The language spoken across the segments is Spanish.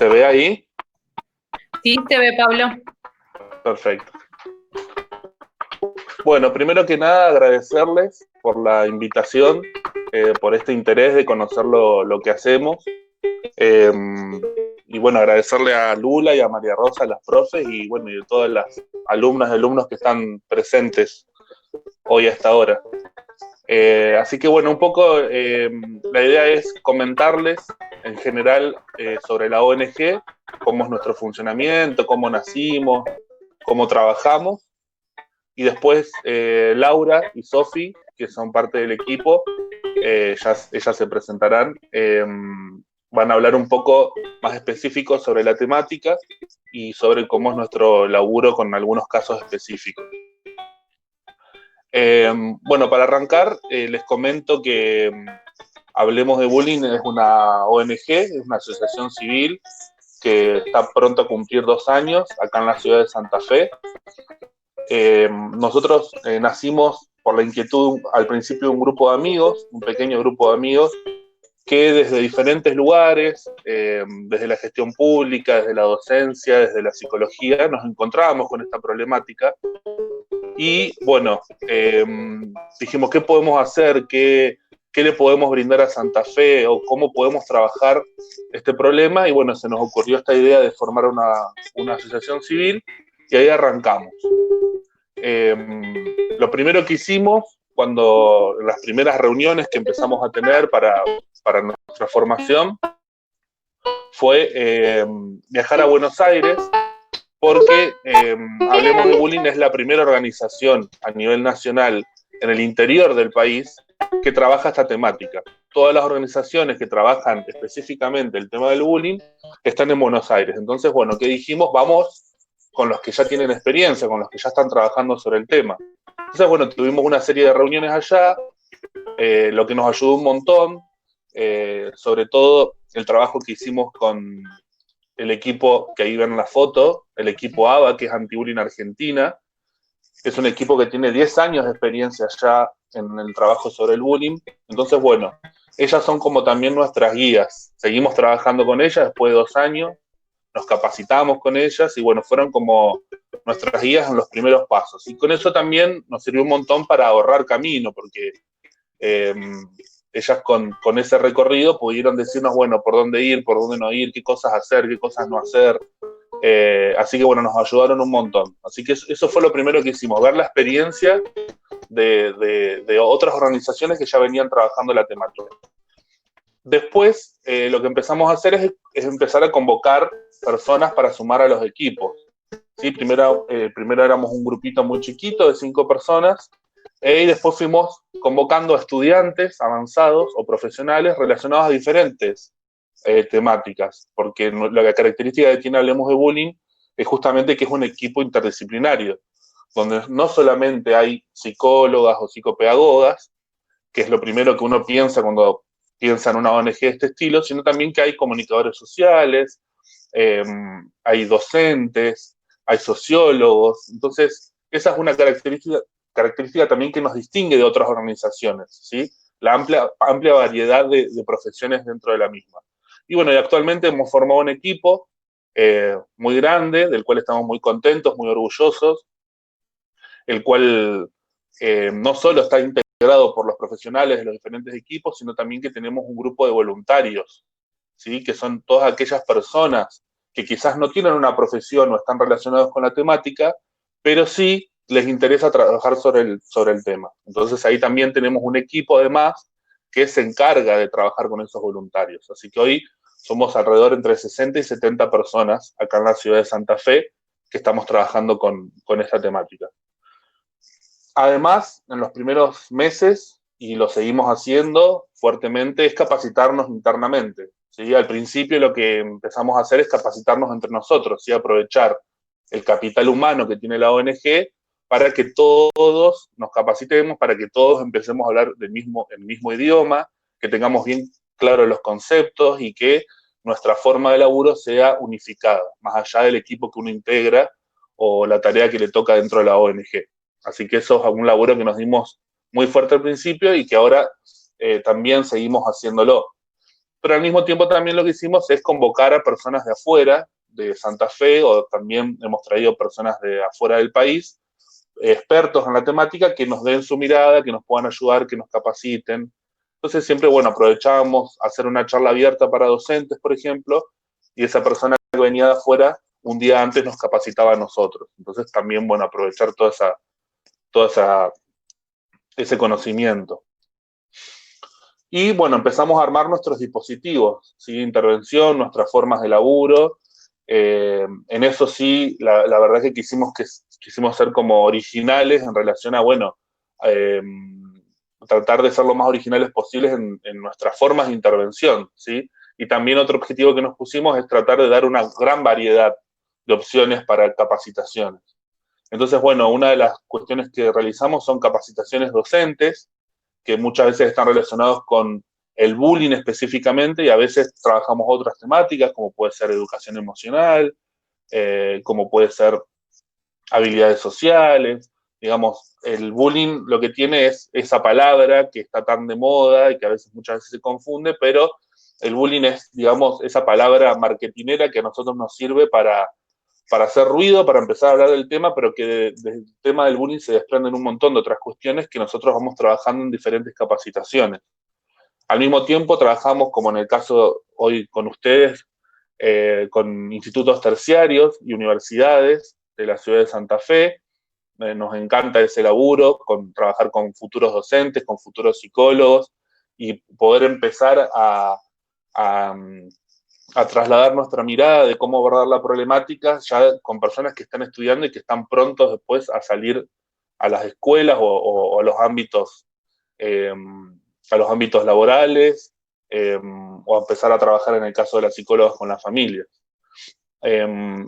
¿Se ve ahí? Sí, te ve, Pablo. Perfecto. Bueno, primero que nada agradecerles por la invitación, por este interés de conocer lo que hacemos. Y bueno, agradecerle a Lula y a María Rosa, las profes, y bueno, y a todas las alumnas y alumnos que están presentes hoy a esta hora. Así que bueno, un poco la idea es comentarles en general sobre la ONG, cómo es nuestro funcionamiento, cómo nacimos, cómo trabajamos, y después Laura y Sofi, que son parte del equipo, ellas se presentarán, van a hablar un poco más específico sobre la temática y sobre cómo es nuestro laburo con algunos casos específicos. Bueno, para arrancar, les comento que Hablemos de Bullying es una ONG, es una asociación civil que está pronto a cumplir 2 años acá en la ciudad de Santa Fe. Nosotros nacimos por la inquietud al principio de un grupo de amigos, un pequeño grupo de amigos, que desde diferentes lugares, desde la gestión pública, desde la docencia, desde la psicología, nos encontrábamos con esta problemática. Y bueno, dijimos, ¿qué podemos hacer? ¿Qué le podemos brindar a Santa Fe? ¿O cómo podemos trabajar este problema? Y bueno, se nos ocurrió esta idea de formar una asociación civil y ahí arrancamos. Lo primero que hicimos, cuando las primeras reuniones que empezamos a tener para nuestra formación, fue viajar a Buenos Aires, porque Hablemos de Bullying es la primera organización a nivel nacional en el interior del país que trabaja esta temática. Todas las organizaciones que trabajan específicamente el tema del bullying están en Buenos Aires. Entonces, bueno, ¿qué dijimos? Vamos con los que ya tienen experiencia, con los que ya están trabajando sobre el tema. Entonces, bueno, tuvimos una serie de reuniones allá, lo que nos ayudó un montón, sobre todo el trabajo que hicimos con el equipo que ahí ven en la foto, el equipo ABA, que es Anti-Bullying Argentina. Es un equipo que tiene 10 años de experiencia ya en el trabajo sobre el bullying. Entonces, bueno, ellas son como también nuestras guías. Seguimos trabajando con ellas después de 2 años, nos capacitamos con ellas y bueno, fueron como nuestras guías en los primeros pasos. Y con eso también nos sirvió un montón para ahorrar camino, porque ellas con ese recorrido pudieron decirnos, bueno, por dónde ir, por dónde no ir, qué cosas hacer, qué cosas no hacer. Así que bueno, nos ayudaron un montón. Así que eso fue lo primero que hicimos, ver la experiencia de otras organizaciones que ya venían trabajando la temática. Después, lo que empezamos a hacer es empezar a convocar personas para sumar a los equipos. ¿Sí? Primero éramos un grupito muy chiquito de 5 personas, y después fuimos convocando a estudiantes avanzados o profesionales relacionados a diferentes temáticas, porque la característica de quien Hablemos de Bullying es justamente que es un equipo interdisciplinario, donde no solamente hay psicólogas o psicopedagogas, que es lo primero que uno piensa cuando piensa en una ONG de este estilo, sino también que hay comunicadores sociales, hay docentes, hay sociólogos. Entonces, esa es una característica también que nos distingue de otras organizaciones, ¿sí? La amplia variedad de profesiones dentro de la misma. Y bueno, y actualmente hemos formado un equipo muy grande, del cual estamos muy contentos, muy orgullosos, el cual no solo está integrado por los profesionales de los diferentes equipos, sino también que tenemos un grupo de voluntarios, ¿sí? Que son todas aquellas personas que quizás no tienen una profesión o están relacionados con la temática, pero sí les interesa trabajar sobre el tema. Entonces ahí también tenemos un equipo además que se encarga de trabajar con esos voluntarios. Así que hoy somos alrededor entre 60 y 70 personas acá en la ciudad de Santa Fe que estamos trabajando con esta temática. Además, en los primeros meses, y lo seguimos haciendo fuertemente, es capacitarnos internamente. ¿Sí? Al principio lo que empezamos a hacer es capacitarnos entre nosotros, ¿sí? Aprovechar el capital humano que tiene la ONG para que todos nos capacitemos, para que todos empecemos a hablar el mismo idioma, que tengamos bien claros los conceptos y que nuestra forma de laburo sea unificada, más allá del equipo que uno integra o la tarea que le toca dentro de la ONG. Así que eso es un laburo que nos dimos muy fuerte al principio y que ahora también seguimos haciéndolo. pero al mismo tiempo también lo que hicimos es convocar a personas de afuera, de Santa Fe, o también hemos traído personas de afuera del país, expertos en la temática, que nos den su mirada, que nos puedan ayudar, que nos capaciten. Entonces siempre, bueno, aprovechábamos hacer una charla abierta para docentes, por ejemplo, y esa persona que venía de afuera, un día antes nos capacitaba a nosotros. Entonces también, bueno, aprovechar ese conocimiento. Y bueno, empezamos a armar nuestros dispositivos, ¿sí? Intervención, nuestras formas de laburo. En eso sí, la verdad que quisimos ser como originales en relación a, bueno, eh, tratar de ser lo más originales posibles en nuestras formas de intervención, ¿sí? Y también otro objetivo que nos pusimos es tratar de dar una gran variedad de opciones para capacitaciones. Entonces, bueno, una de las cuestiones que realizamos son capacitaciones docentes, que muchas veces están relacionados con el bullying específicamente, y a veces trabajamos otras temáticas, como puede ser educación emocional, como puede ser habilidades sociales. Digamos, el bullying lo que tiene es esa palabra que está tan de moda y que a veces muchas veces se confunde, pero el bullying es, digamos, esa palabra marketinera que a nosotros nos sirve para hacer ruido, para empezar a hablar del tema, pero que del tema del bullying se desprenden un montón de otras cuestiones que nosotros vamos trabajando en diferentes capacitaciones. Al mismo tiempo trabajamos, como en el caso hoy con ustedes, con institutos terciarios y universidades de la ciudad de Santa Fe. Nos encanta ese laburo, trabajar con futuros docentes, con futuros psicólogos, y poder empezar a, a trasladar nuestra mirada de cómo abordar la problemática ya con personas que están estudiando y que están prontos después a salir a las escuelas o eh, a los ámbitos laborales, o a empezar a trabajar en el caso de las psicólogas con las familias. Eh,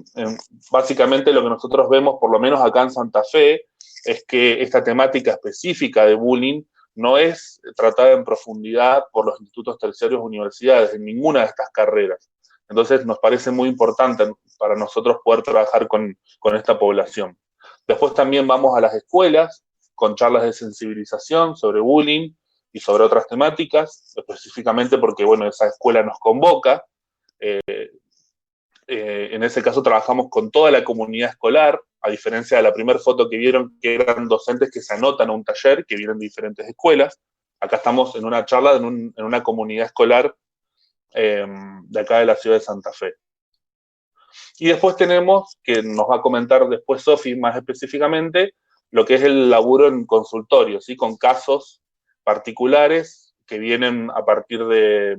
Básicamente lo que nosotros vemos, por lo menos acá en Santa Fe, es que esta temática específica de bullying no es tratada en profundidad por los institutos terciarios o universidades en ninguna de estas carreras. Entonces nos parece muy importante para nosotros poder trabajar con esta población. Después también vamos a las escuelas con charlas de sensibilización sobre bullying y sobre otras temáticas, específicamente porque, bueno, esa escuela nos convoca. En ese caso trabajamos con toda la comunidad escolar, a diferencia de la primera foto que vieron, que eran docentes que se anotan a un taller, que vienen de diferentes escuelas. Acá estamos en una charla en una comunidad escolar de acá de la ciudad de Santa Fe. Y después tenemos, que nos va a comentar después Sofi más específicamente, lo que es el laburo en consultorio, ¿sí? Con casos particulares que vienen a partir de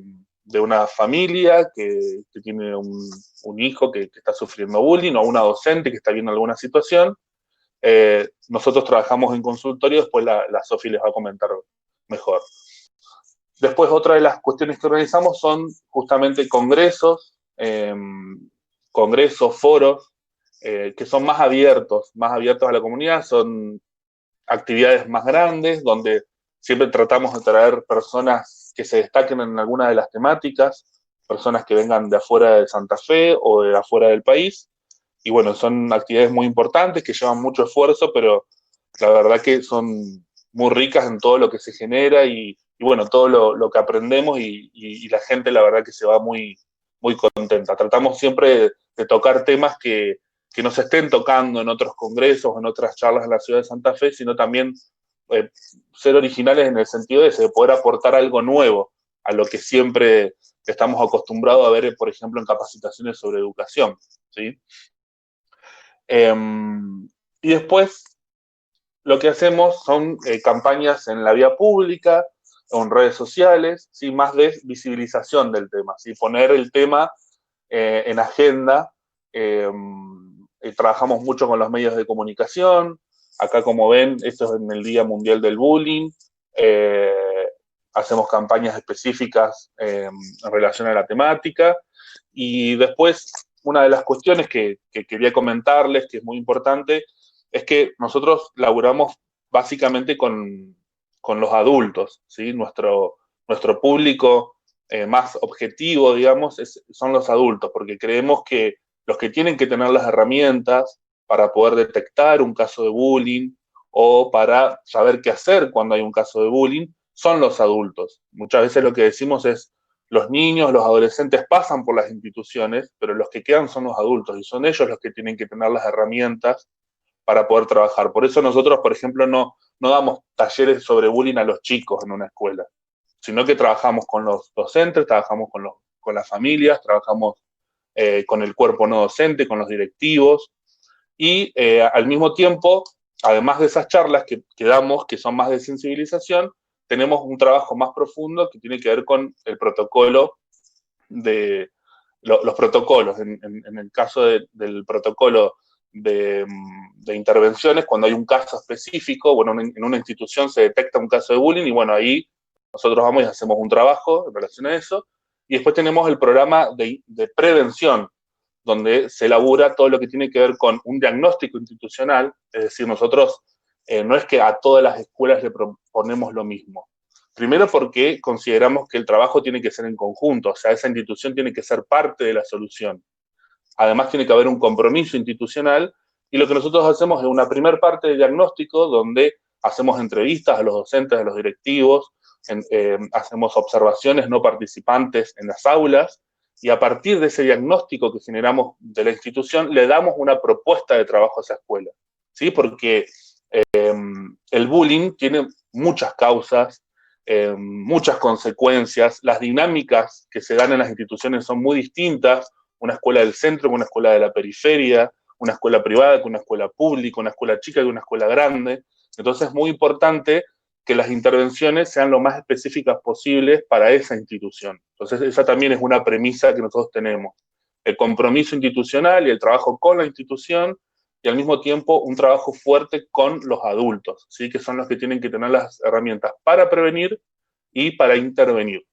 una familia que tiene un hijo que está sufriendo bullying, o una docente que está viendo alguna situación. Nosotros trabajamos en consultorio, después la Sofi les va a comentar mejor. Después, otra de las cuestiones que organizamos son justamente congresos, foros, que son más abiertos a la comunidad, son actividades más grandes, donde siempre tratamos de traer personas que se destaquen en alguna de las temáticas, personas que vengan de afuera de Santa Fe o de afuera del país. Y bueno, son actividades muy importantes que llevan mucho esfuerzo, pero la verdad que son muy ricas en todo lo que se genera y bueno, todo lo que aprendemos, y la gente la verdad que se va muy, muy contenta. Tratamos siempre de tocar temas que no se estén tocando en otros congresos, en otras charlas en la ciudad de Santa Fe, sino también ser originales en el sentido de poder aportar algo nuevo a lo que siempre estamos acostumbrados a ver, por ejemplo, en capacitaciones sobre educación, ¿sí? Y después lo que hacemos son campañas en la vía pública, o en redes sociales, ¿sí? Más de visibilización del tema, ¿sí? Poner el tema en agenda. Trabajamos mucho con los medios de comunicación. Acá, como ven, esto es en el Día Mundial del Bullying. Hacemos campañas específicas en relación a la temática. Y después, una de las cuestiones que quería comentarles, que es muy importante, es que nosotros laburamos básicamente con los adultos, ¿sí? Nuestro público más objetivo, digamos, son los adultos, porque creemos que los que tienen que tener las herramientas para poder detectar un caso de bullying o para saber qué hacer cuando hay un caso de bullying son los adultos. Muchas veces lo que decimos es, los niños, los adolescentes pasan por las instituciones, pero los que quedan son los adultos y son ellos los que tienen que tener las herramientas para poder trabajar. Por eso nosotros, por ejemplo, no damos talleres sobre bullying a los chicos en una escuela, sino que trabajamos con los docentes, trabajamos con las familias, trabajamos con el cuerpo no docente, con los directivos, y al mismo tiempo, además de esas charlas que damos, que son más de sensibilización, tenemos un trabajo más profundo que tiene que ver con el protocolo los protocolos. En el caso del protocolo de intervenciones, cuando hay un caso específico, bueno, en una institución se detecta un caso de bullying y bueno, ahí nosotros vamos y hacemos un trabajo en relación a eso. Y después tenemos el programa de prevención, donde se elabora todo lo que tiene que ver con un diagnóstico institucional, es decir, nosotros no es que a todas las escuelas le proponemos lo mismo. Primero porque consideramos que el trabajo tiene que ser en conjunto, o sea, esa institución tiene que ser parte de la solución. Además tiene que haber un compromiso institucional y lo que nosotros hacemos es una primera parte de diagnóstico donde hacemos entrevistas a los docentes, a los directivos, hacemos observaciones no participantes en las aulas y a partir de ese diagnóstico que generamos de la institución le damos una propuesta de trabajo a esa escuela, ¿sí? Porque el bullying tiene muchas causas, muchas consecuencias, las dinámicas que se dan en las instituciones son muy distintas, una escuela del centro con una escuela de la periferia, una escuela privada con una escuela pública, una escuela chica con una escuela grande, entonces es muy importante que las intervenciones sean lo más específicas posibles para esa institución. Entonces esa también es una premisa que nosotros tenemos, el compromiso institucional y el trabajo con la institución, y al mismo tiempo un trabajo fuerte con los adultos, ¿sí? Que son los que tienen que tener las herramientas para prevenir y para intervenir.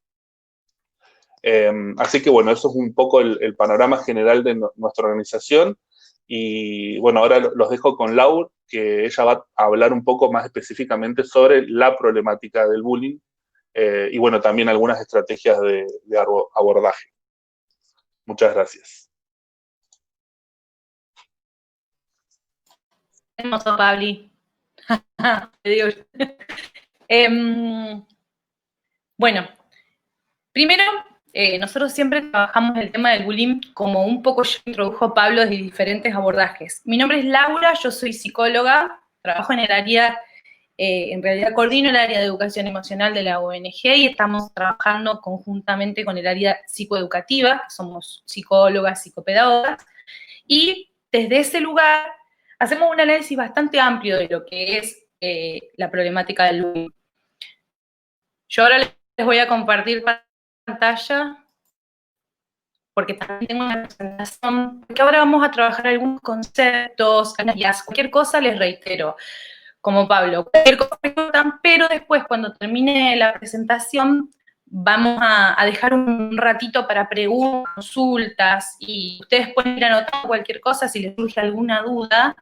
Así que bueno, eso es un poco el panorama general de nuestra organización. Y bueno, ahora los dejo con Lau, que ella va a hablar un poco más específicamente sobre la problemática del bullying y bueno, también algunas estrategias de abordaje. Muchas gracias. Hermoso, Pabli. Bueno, primero, nosotros siempre trabajamos el tema del bullying como un poco ya introdujo Pablo de diferentes abordajes. Mi nombre es Laura, yo soy psicóloga, trabajo en el área, en realidad coordino el área de educación emocional de la ONG y estamos trabajando conjuntamente con el área psicoeducativa, somos psicólogas, psicopedagogas, y desde ese lugar hacemos un análisis bastante amplio de lo que es la problemática del bullying. Yo ahora les voy a compartir pantalla porque también tengo una presentación, porque ahora vamos a trabajar algunos conceptos, cualquier cosa les reitero, como Pablo, cualquier cosa pero después cuando termine la presentación vamos a dejar un ratito para preguntas, consultas, y ustedes pueden ir anotando cualquier cosa si les surge alguna duda,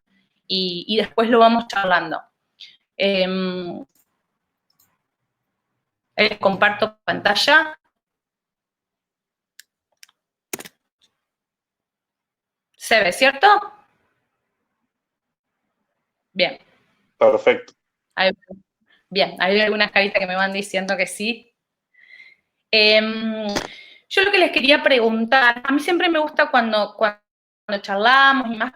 y después lo vamos charlando. Comparto pantalla. ¿Se ve, cierto? Bien. Perfecto. Bien, hay algunas caritas que me van diciendo que sí. Yo lo que les quería preguntar, a mí siempre me gusta cuando charlamos y más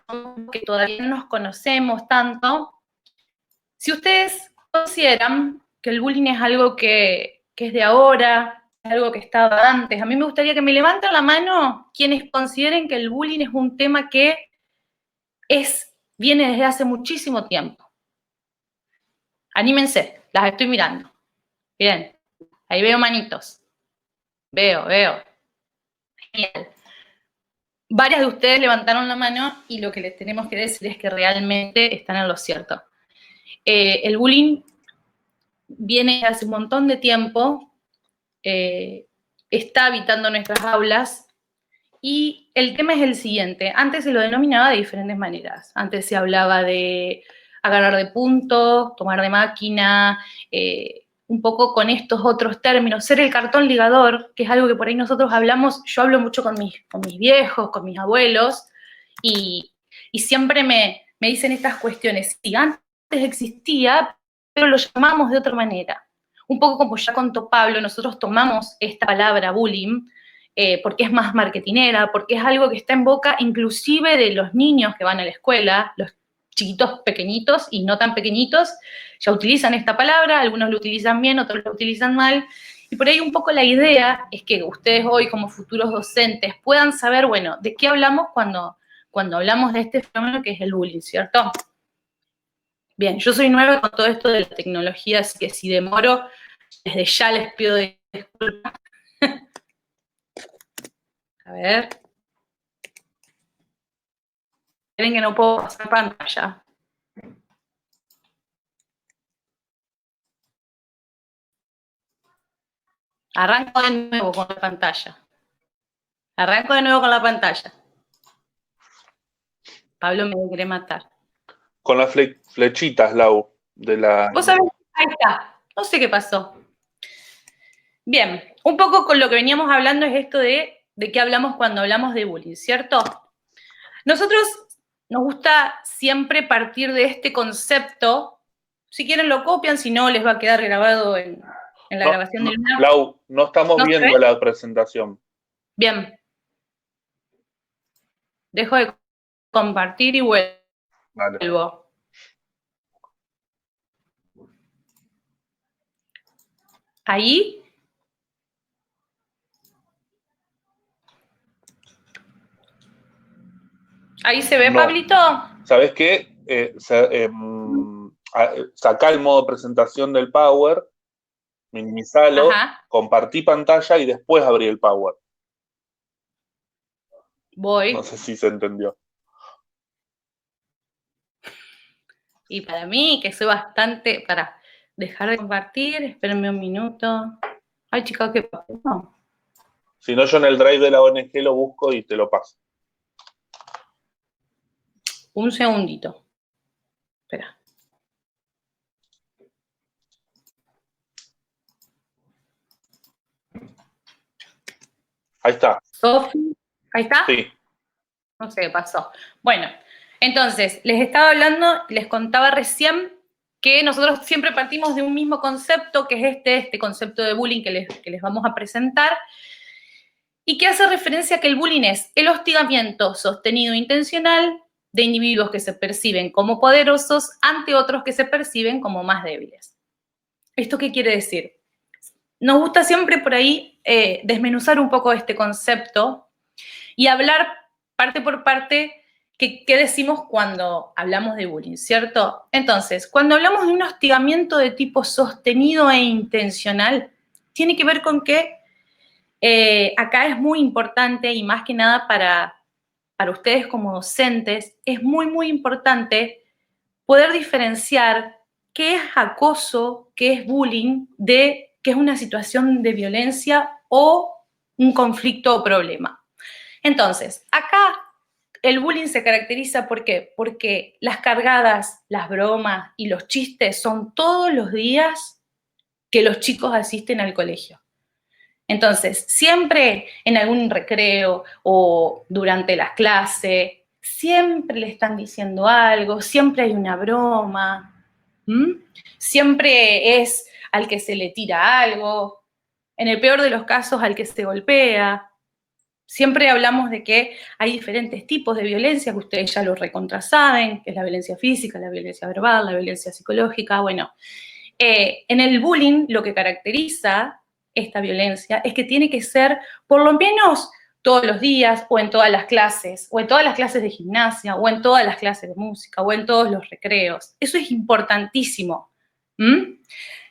que todavía no nos conocemos tanto, si ustedes consideran que el bullying es algo que es de ahora, algo que estaba antes, a mí me gustaría que me levanten la mano quienes consideren que el bullying es un tema que viene desde hace muchísimo tiempo. Anímense, las estoy mirando. Bien, ahí veo manitos. Veo. Genial. Varias de ustedes levantaron la mano y lo que les tenemos que decir es que realmente están en lo cierto. El bullying viene hace un montón de tiempo, está habitando nuestras aulas y el tema es el siguiente. Antes se lo denominaba de diferentes maneras. Antes se hablaba de agarrar de punto, tomar de máquina, un poco con estos otros términos, ser el cartón ligador, que es algo que por ahí nosotros hablamos, yo hablo mucho con mis viejos, con mis abuelos, y siempre me dicen estas cuestiones. Sí, antes existía, pero lo llamamos de otra manera. un poco como ya contó Pablo, nosotros tomamos esta palabra bullying porque es más marketinera, porque es algo que está en boca inclusive de los niños que van a la escuela, los chiquitos pequeñitos y no tan pequeñitos, ya utilizan esta palabra, algunos lo utilizan bien, otros lo utilizan mal, y por ahí un poco la idea es que ustedes hoy como futuros docentes puedan saber, bueno, de qué hablamos cuando hablamos de este fenómeno que es el bullying, ¿cierto? Bien, yo soy nueva con todo esto de la tecnología, así que si demoro, desde ya les pido disculpas. A ver. Miren que no puedo pasar pantalla. Arranco de nuevo con la pantalla. Arranco de nuevo con la pantalla. Pablo me quiere matar. Con las flechitas, Lau, de la... Vos sabés, ahí está. No sé qué pasó. Bien, un poco con lo que veníamos hablando es esto de qué hablamos cuando hablamos de bullying, ¿cierto? Nosotros nos gusta siempre partir de este concepto. Si quieren lo copian, si no les va a quedar grabado en la grabación del video. Lau, no estamos viendo la presentación. Bien. Dejo de compartir y vuelvo. Vale. Ahí. ¿Ahí se ve, no. Pablito? ¿Sabés qué? Sacá el modo presentación del Power, minimizalo, compartí pantalla y después abrí el Power. Voy. No sé si se entendió. Y para mí, que soy bastante... Para dejar de compartir, espérenme un minuto. Ay, chicos, ¿qué pasó? Si no, yo en el drive de la ONG lo busco y te lo paso. Un segundito. Espera. Ahí está. Sofi, ¿ahí está? Sí. No sé qué pasó. Bueno, entonces, les estaba hablando, les contaba recién que nosotros siempre partimos de un mismo concepto, que es este concepto de bullying que les vamos a presentar, y que hace referencia a que el bullying es el hostigamiento sostenido e intencional de individuos que se perciben como poderosos ante otros que se perciben como más débiles. ¿Esto qué quiere decir? Nos gusta siempre por ahí desmenuzar un poco este concepto y hablar parte por parte qué decimos cuando hablamos de bullying, ¿cierto? Entonces, cuando hablamos de un hostigamiento de tipo sostenido e intencional, tiene que ver con que acá es muy importante y más que nada para ustedes como docentes, es muy, muy importante poder diferenciar qué es acoso, qué es bullying, de qué es una situación de violencia o un conflicto o problema. Entonces, acá el bullying se caracteriza ¿por qué? Porque las cargadas, las bromas y los chistes son todos los días que los chicos asisten al colegio. Entonces, siempre en algún recreo o durante las clases, siempre le están diciendo algo, siempre hay una broma, siempre es al que se le tira algo, en el peor de los casos al que se golpea. Siempre hablamos de que hay diferentes tipos de violencia que ustedes ya lo recontrasaben, que es la violencia física, la violencia verbal, la violencia psicológica. Bueno, en el bullying lo que caracteriza esta violencia es que tiene que ser por lo menos todos los días o en todas las clases, o en todas las clases de gimnasia, o en todas las clases de música, o en todos los recreos. Eso es importantísimo.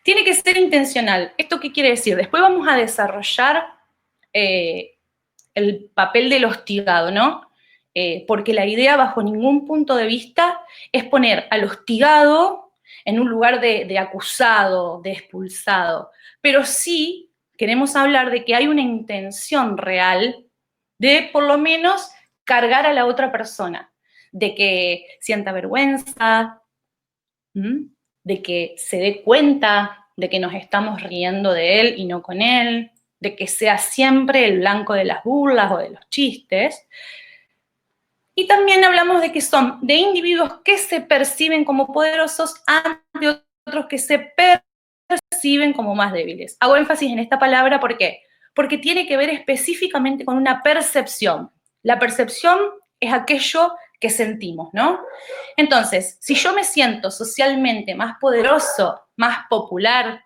Tiene que ser intencional. ¿Esto qué quiere decir? Después vamos a desarrollar el papel del hostigado, ¿no? Porque la idea, bajo ningún punto de vista, es poner al hostigado en un lugar de acusado, de expulsado. Pero sí queremos hablar de que hay una intención real de, por lo menos, cargar a la otra persona, de que sienta vergüenza, de que se dé cuenta de que nos estamos riendo de él y no con él, de que sea siempre el blanco de las burlas o de los chistes. Y también hablamos de que son de individuos que se perciben como poderosos ante otros que se perciben como más débiles. Hago énfasis en esta palabra, ¿por qué? Porque tiene que ver específicamente con una percepción. La percepción es aquello que sentimos, ¿no? Entonces, si yo me siento socialmente más poderoso, más popular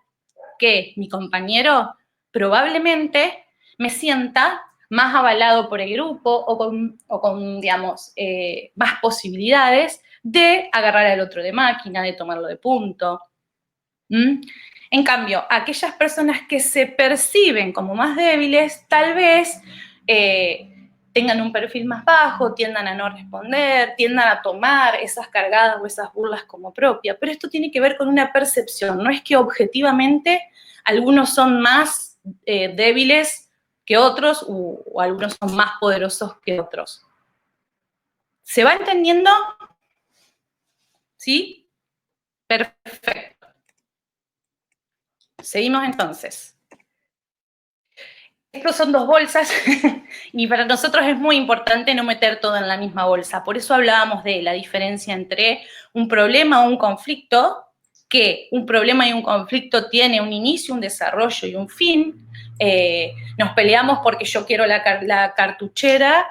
que mi compañero, probablemente me sienta más avalado por el grupo o con digamos, más posibilidades de agarrar al otro de máquina, de tomarlo de punto. ¿Mm? En cambio, aquellas personas que se perciben como más débiles, tal vez tengan un perfil más bajo, tiendan a no responder, tiendan a tomar esas cargadas o esas burlas como propia. Pero esto tiene que ver con una percepción, no es que objetivamente algunos son más débiles que otros o algunos son más poderosos que otros. ¿Se va entendiendo? ¿Sí? Perfecto. Seguimos entonces. Estos son dos bolsas y para nosotros es muy importante no meter todo en la misma bolsa. Por eso hablábamos de la diferencia entre un problema o un conflicto, que un problema y un conflicto tiene un inicio, un desarrollo y un fin. Nos peleamos porque yo quiero la cartuchera,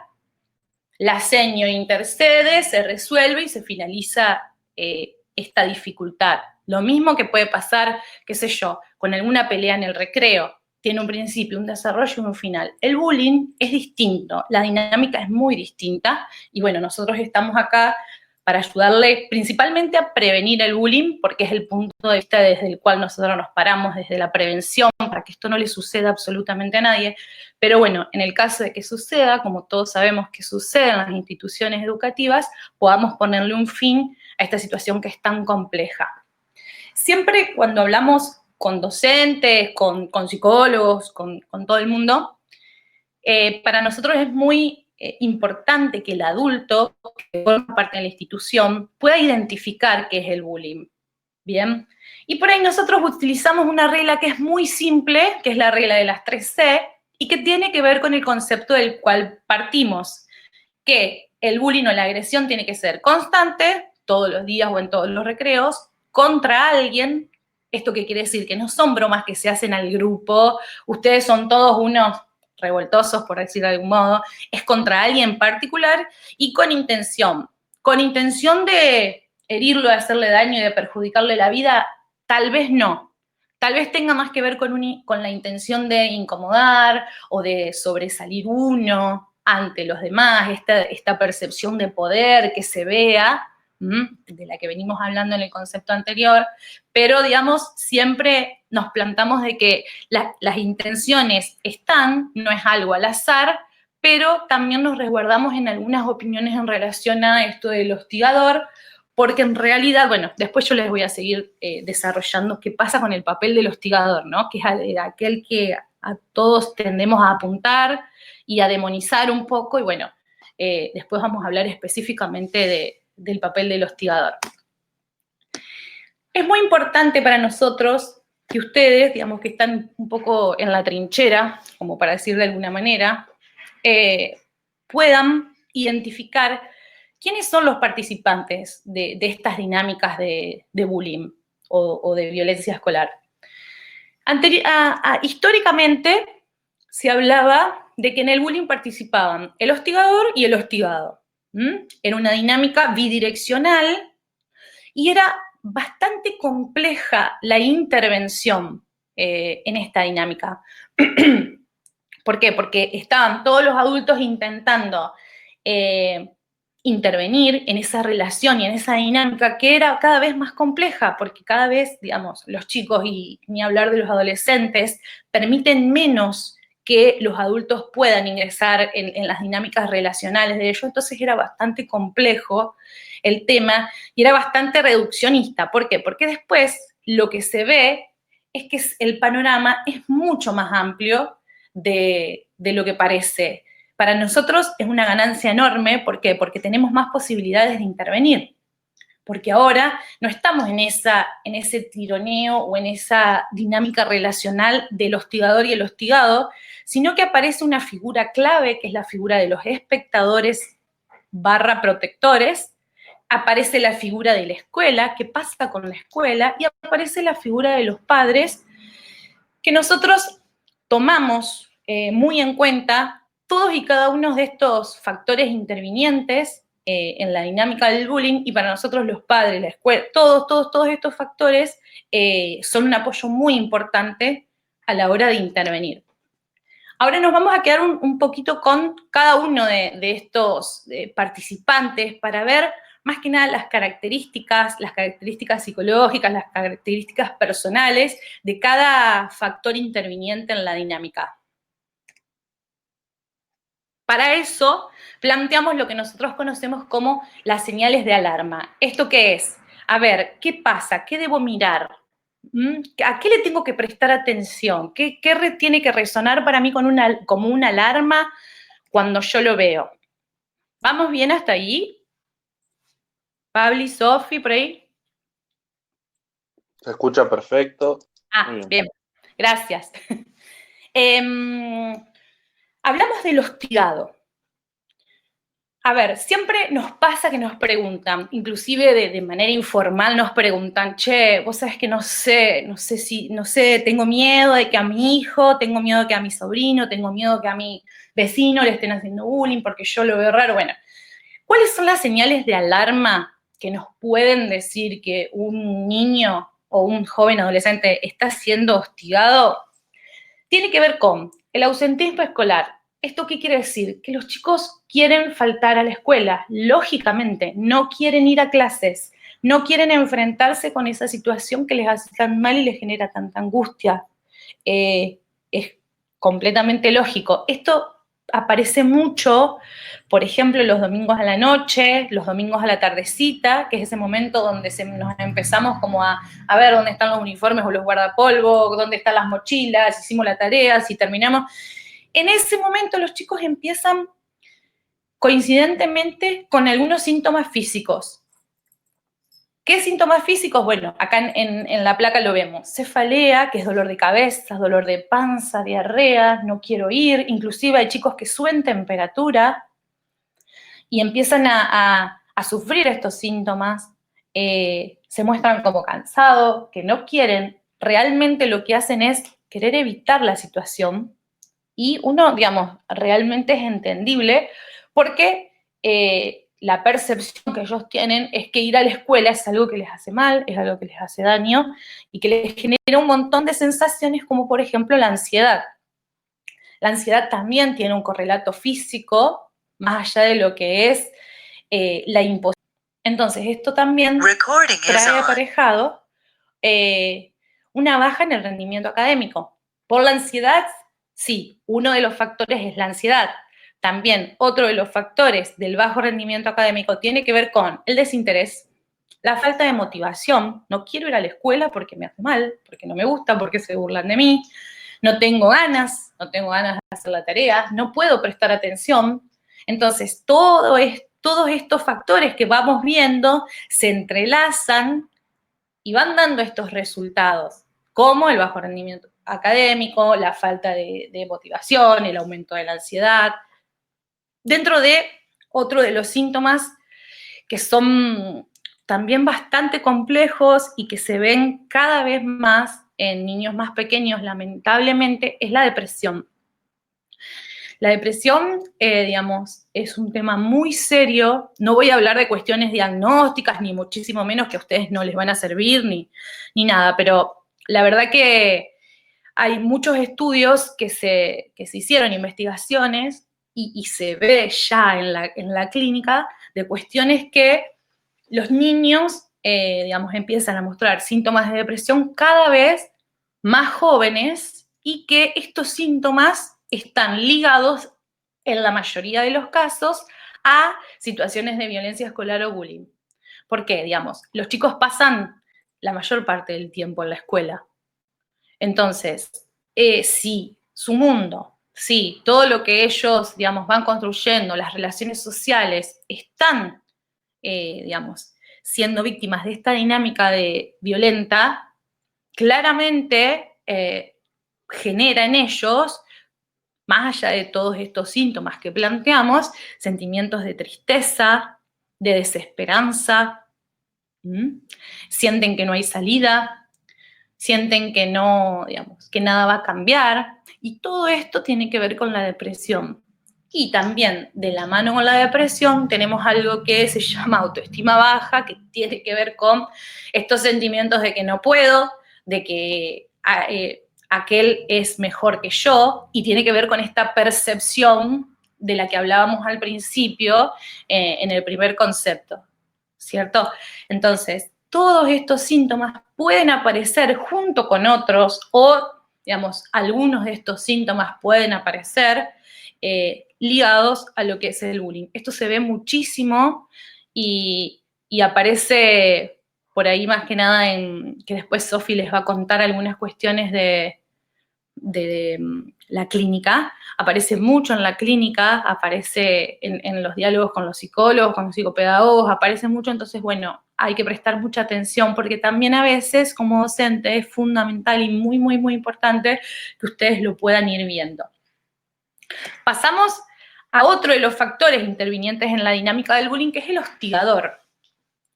la seño intercede, se resuelve y se finaliza esta dificultad. Lo mismo que puede pasar, qué sé yo, con alguna pelea en el recreo. Tiene un principio, un desarrollo y un final. El bullying es distinto, la dinámica es muy distinta y bueno, nosotros estamos acá para ayudarle principalmente a prevenir el bullying, porque es el punto de vista desde el cual nosotros nos paramos, desde la prevención, para que esto no le suceda absolutamente a nadie. Pero bueno, en el caso de que suceda, como todos sabemos que sucede en las instituciones educativas, podamos ponerle un fin a esta situación que es tan compleja. Siempre cuando hablamos con docentes, con psicólogos, con todo el mundo, para nosotros es muy importante que el adulto que forma parte de la institución pueda identificar qué es el bullying. Bien, y por ahí nosotros utilizamos una regla que es muy simple, que es la regla de las 3C, y que tiene que ver con el concepto del cual partimos, que el bullying o la agresión tiene que ser constante, todos los días o en todos los recreos, contra alguien. ¿Esto qué quiere decir? Que no son bromas que se hacen al grupo, ustedes son todos unos revoltosos, por decir de algún modo, es contra alguien en particular y con intención de herirlo, de hacerle daño y de perjudicarle la vida, tal vez no. Tal vez tenga más que ver con la intención de incomodar o de sobresalir uno ante los demás, esta percepción de poder que se vea, de la que venimos hablando en el concepto anterior, pero digamos, siempre nos plantamos de que las intenciones están, no es algo al azar, pero también nos resguardamos en algunas opiniones en relación a esto del hostigador, porque en realidad, bueno, después yo les voy a seguir desarrollando qué pasa con el papel del hostigador, ¿no? Que es aquel que a todos tendemos a apuntar y a demonizar un poco, y bueno, después vamos a hablar específicamente del papel del hostigador. Es muy importante para nosotros que ustedes, digamos que están un poco en la trinchera, como para decir de alguna manera, puedan identificar quiénes son los participantes de estas dinámicas de bullying o de violencia escolar. Históricamente se hablaba de que en el bullying participaban el hostigador y el hostigado. Era una dinámica bidireccional y era bastante compleja la intervención en esta dinámica. ¿Por qué? Porque estaban todos los adultos intentando intervenir en esa relación y en esa dinámica que era cada vez más compleja, porque cada vez, digamos, los chicos, y ni hablar de los adolescentes, permiten menos que los adultos puedan ingresar en las dinámicas relacionales de ellos, entonces era bastante complejo el tema y era bastante reduccionista. ¿Por qué? Porque después lo que se ve es que el panorama es mucho más amplio de lo que parece. Para nosotros es una ganancia enorme, ¿por qué? Porque tenemos más posibilidades de intervenir, porque ahora no estamos en ese tironeo o en esa dinámica relacional del hostigador y el hostigado, sino que aparece una figura clave, que es la figura de los espectadores / protectores, aparece la figura de la escuela, qué pasa con la escuela, y aparece la figura de los padres que nosotros tomamos muy en cuenta todos y cada uno de estos factores intervinientes en la dinámica del bullying, y para nosotros los padres, la escuela, todos estos factores son un apoyo muy importante a la hora de intervenir. Ahora nos vamos a quedar un poquito con cada uno de estos participantes para ver más que nada las características psicológicas, las características personales de cada factor interviniente en la dinámica. Para eso planteamos lo que nosotros conocemos como las señales de alarma. ¿Esto qué es? A ver, ¿qué pasa? ¿Qué debo mirar? ¿A qué le tengo que prestar atención? ¿Qué tiene que resonar para mí como una alarma cuando yo lo veo? ¿Vamos bien hasta ahí? Pabli, Sofi, por ahí. Se escucha perfecto. Bien. Gracias. Hablamos del hostigado. A ver, siempre nos pasa que nos preguntan, inclusive de manera informal nos preguntan, che, vos sabés que no sé, tengo miedo de que a mi hijo, tengo miedo de que a mi sobrino, tengo miedo de que a mi vecino le estén haciendo bullying porque yo lo veo raro. Bueno, ¿cuáles son las señales de alarma que nos pueden decir que un niño o un joven adolescente está siendo hostigado? Tiene que ver con el ausentismo escolar. ¿Esto qué quiere decir? Que los chicos quieren faltar a la escuela, lógicamente, no quieren ir a clases, no quieren enfrentarse con esa situación que les hace tan mal y les genera tanta angustia. Es completamente lógico. Esto aparece mucho, por ejemplo, los domingos a la noche, los domingos a la tardecita, que es ese momento donde nos empezamos como a ver dónde están los uniformes o los guardapolvos, dónde están las mochilas, hicimos la tarea, si terminamos. En ese momento los chicos empiezan coincidentemente con algunos síntomas físicos. ¿Qué síntomas físicos? Bueno, acá en la placa lo vemos. Cefalea, que es dolor de cabeza, dolor de panza, diarrea, no quiero ir. Inclusive hay chicos que suben temperatura y empiezan a sufrir estos síntomas. Se muestran como cansados, que no quieren. Realmente lo que hacen es querer evitar la situación. Y uno, digamos, realmente es entendible porque la percepción que ellos tienen es que ir a la escuela es algo que les hace mal, es algo que les hace daño y que les genera un montón de sensaciones como, por ejemplo, la ansiedad. La ansiedad también tiene un correlato físico, más allá de lo que es la imposición. Entonces, esto también trae aparejado una baja en el rendimiento académico. Por la ansiedad, sí, uno de los factores es la ansiedad. También otro de los factores del bajo rendimiento académico tiene que ver con el desinterés, la falta de motivación. No quiero ir a la escuela porque me hace mal, porque no me gusta, porque se burlan de mí. No tengo ganas de hacer la tarea, no puedo prestar atención. Entonces, todos estos factores que vamos viendo se entrelazan y van dando estos resultados, como el bajo rendimiento académico, la falta de motivación, el aumento de la ansiedad, dentro de otro de los síntomas que son también bastante complejos y que se ven cada vez más en niños más pequeños, lamentablemente, es la depresión. La depresión, digamos, es un tema muy serio. No voy a hablar de cuestiones diagnósticas, ni muchísimo menos que a ustedes no les van a servir, ni nada, pero la verdad que hay muchos estudios que se hicieron, investigaciones, y se ve ya en la clínica de cuestiones que los niños, digamos, empiezan a mostrar síntomas de depresión cada vez más jóvenes y que estos síntomas están ligados, en la mayoría de los casos, a situaciones de violencia escolar o bullying. ¿Por qué? Digamos, los chicos pasan la mayor parte del tiempo en la escuela. Entonces, si su mundo, si todo lo que ellos, digamos, van construyendo, las relaciones sociales, están, digamos, siendo víctimas de esta dinámica violenta, claramente genera en ellos, más allá de todos estos síntomas que planteamos, sentimientos de tristeza, de desesperanza, sienten que no hay salida, sienten que no, digamos, que nada va a cambiar, y todo esto tiene que ver con la depresión. Y también, de la mano con la depresión, tenemos algo que se llama autoestima baja, que tiene que ver con estos sentimientos de que no puedo, de que aquel es mejor que yo, y tiene que ver con esta percepción de la que hablábamos al principio en el primer concepto, ¿cierto? Entonces, todos estos síntomas pueden aparecer junto con otros, o, digamos, algunos de estos síntomas pueden aparecer ligados a lo que es el bullying. Esto se ve muchísimo y aparece por ahí más que nada en que después Sofi les va a contar algunas cuestiones de la clínica, aparece mucho en la clínica, aparece en los diálogos con los psicólogos, con los psicopedagogos, aparece mucho, entonces, bueno, hay que prestar mucha atención porque también a veces como docente es fundamental y muy, muy, muy importante que ustedes lo puedan ir viendo. Pasamos a otro de los factores intervinientes en la dinámica del bullying, que es el hostigador.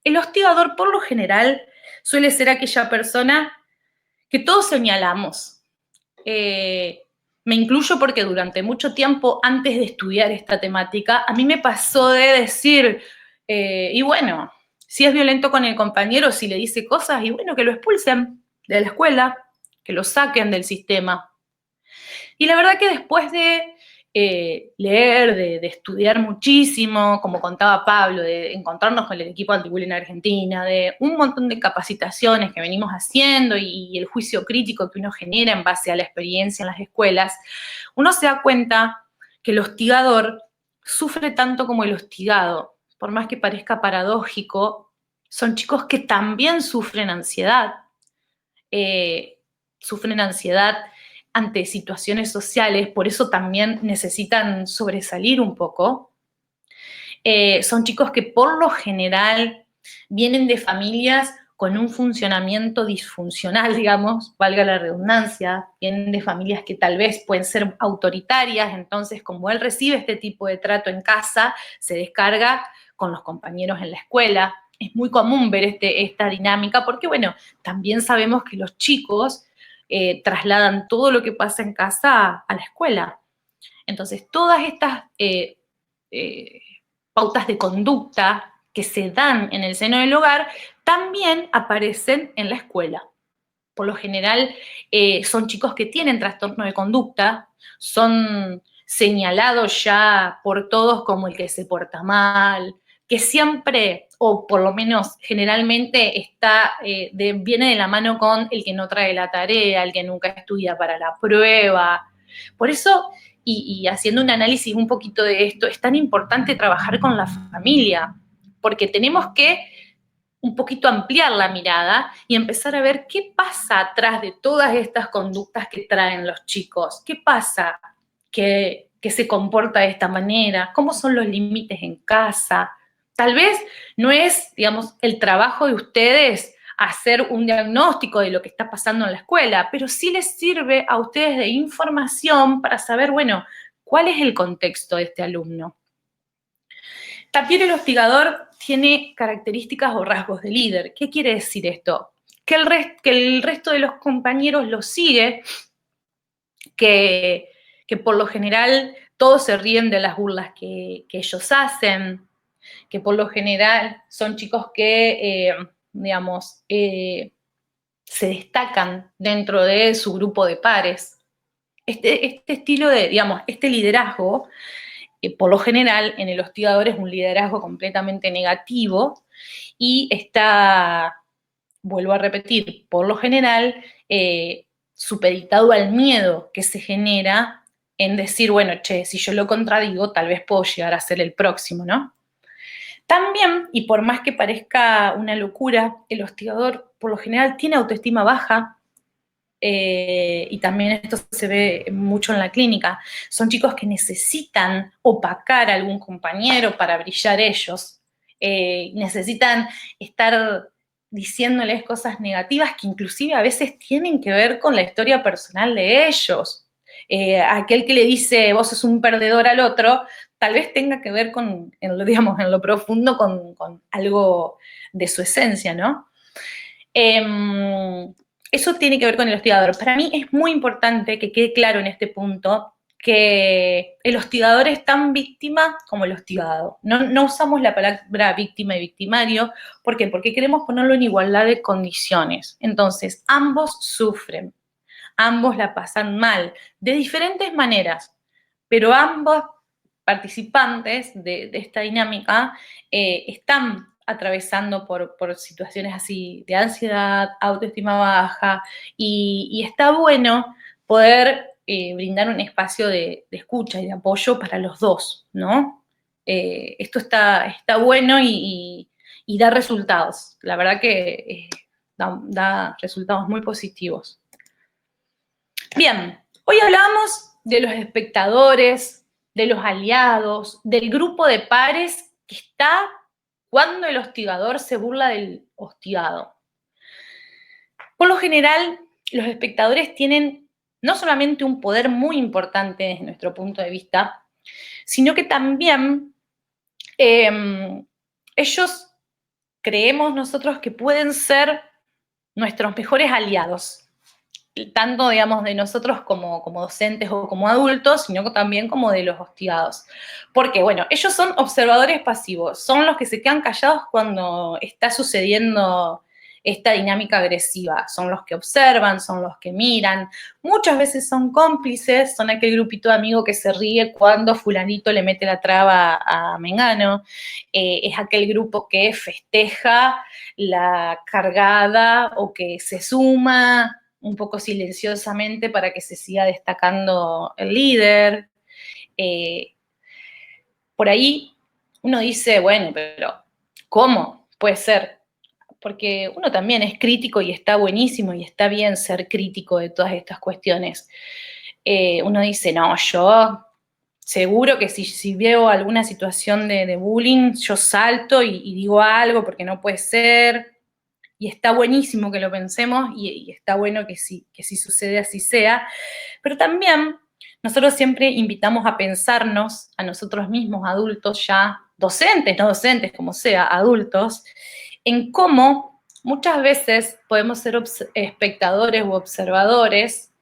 El hostigador, por lo general, suele ser aquella persona que todos señalamos. Me incluyo porque durante mucho tiempo, antes de estudiar esta temática, a mí me pasó de decir, y bueno, si es violento con el compañero, si le dice cosas, y bueno, que lo expulsen de la escuela, que lo saquen del sistema. Y la verdad que después de leer, de estudiar muchísimo, como contaba Pablo, de encontrarnos con el equipo antibullying en Argentina, de un montón de capacitaciones que venimos haciendo y el juicio crítico que uno genera en base a la experiencia en las escuelas, uno se da cuenta que el hostigador sufre tanto como el hostigado. Por más que parezca paradójico, son chicos que también sufren ansiedad ante situaciones sociales, por eso también necesitan sobresalir un poco. Son chicos que por lo general vienen de familias con un funcionamiento disfuncional, digamos, valga la redundancia, vienen de familias que tal vez pueden ser autoritarias, entonces como él recibe este tipo de trato en casa, se descarga con los compañeros en la escuela. Es muy común ver esta dinámica porque, bueno, también sabemos que los chicos trasladan todo lo que pasa en casa a la escuela. Entonces, todas estas pautas de conducta que se dan en el seno del hogar también aparecen en la escuela. Por lo general, son chicos que tienen trastorno de conducta, son señalados ya por todos como el que se porta mal, que siempre, o por lo menos generalmente, viene de la mano con el que no trae la tarea, el que nunca estudia para la prueba. Por eso, y haciendo un análisis un poquito de esto, es tan importante trabajar con la familia, porque tenemos que un poquito ampliar la mirada y empezar a ver qué pasa atrás de todas estas conductas que traen los chicos. ¿Qué pasa que se comporta de esta manera? ¿Cómo son los límites en casa? Tal vez no es, digamos, el trabajo de ustedes hacer un diagnóstico de lo que está pasando en la escuela, pero sí les sirve a ustedes de información para saber, bueno, cuál es el contexto de este alumno. También el hostigador tiene características o rasgos de líder. ¿Qué quiere decir esto? Que el resto de los compañeros lo sigue, que por lo general todos se ríen de las burlas que ellos hacen, que por lo general son chicos que, se destacan dentro de su grupo de pares. Este estilo de, este liderazgo, por lo general en el hostigador es un liderazgo completamente negativo y está, vuelvo a repetir, por lo general supeditado al miedo que se genera en decir, bueno, che, si yo lo contradigo, tal vez puedo llegar a ser el próximo, ¿no? También, y por más que parezca una locura, el hostigador por lo general tiene autoestima baja, y también esto se ve mucho en la clínica. Son chicos que necesitan opacar a algún compañero para brillar ellos, necesitan estar diciéndoles cosas negativas que inclusive a veces tienen que ver con la historia personal de ellos. Aquel que le dice vos sos un perdedor al otro, tal vez tenga que ver en lo profundo con algo de su esencia, ¿no? eso tiene que ver con el hostigador. Para mí es muy importante que quede claro en este punto que el hostigador es tan víctima como el hostigado. No usamos la palabra víctima y victimario. ¿Por qué? Porque queremos ponerlo en igualdad de condiciones. Entonces, ambos sufren, ambos la pasan mal, de diferentes maneras, pero ambos participantes de esta dinámica están atravesando por situaciones así de ansiedad, autoestima baja, y está bueno poder brindar un espacio de escucha y de apoyo para los dos, ¿no? Esto está bueno y da resultados. La verdad que da resultados muy positivos. Bien, hoy hablamos de los espectadores, de los aliados, del grupo de pares que está cuando el hostigador se burla del hostigado. Por lo general, los espectadores tienen no solamente un poder muy importante desde nuestro punto de vista, sino que también ellos creemos nosotros que pueden ser nuestros mejores aliados, tanto, digamos, de nosotros como docentes o como adultos, sino también como de los hostigados. Porque, bueno, ellos son observadores pasivos, son los que se quedan callados cuando está sucediendo esta dinámica agresiva, son los que observan, son los que miran, muchas veces son cómplices, son aquel grupito de amigos que se ríe cuando fulanito le mete la traba a Mengano, es aquel grupo que festeja la cargada o que se suma un poco silenciosamente para que se siga destacando el líder. Por ahí uno dice, bueno, pero ¿cómo puede ser? Porque uno también es crítico y está buenísimo y está bien ser crítico de todas estas cuestiones. Uno dice, no, yo seguro que si veo alguna situación de bullying, yo salto y digo algo porque no puede ser. Y está buenísimo que lo pensemos y está bueno que si sucede así sea, pero también nosotros siempre invitamos a pensarnos a nosotros mismos, adultos ya, docentes, no docentes, como sea, adultos, en cómo muchas veces podemos ser espectadores u observadores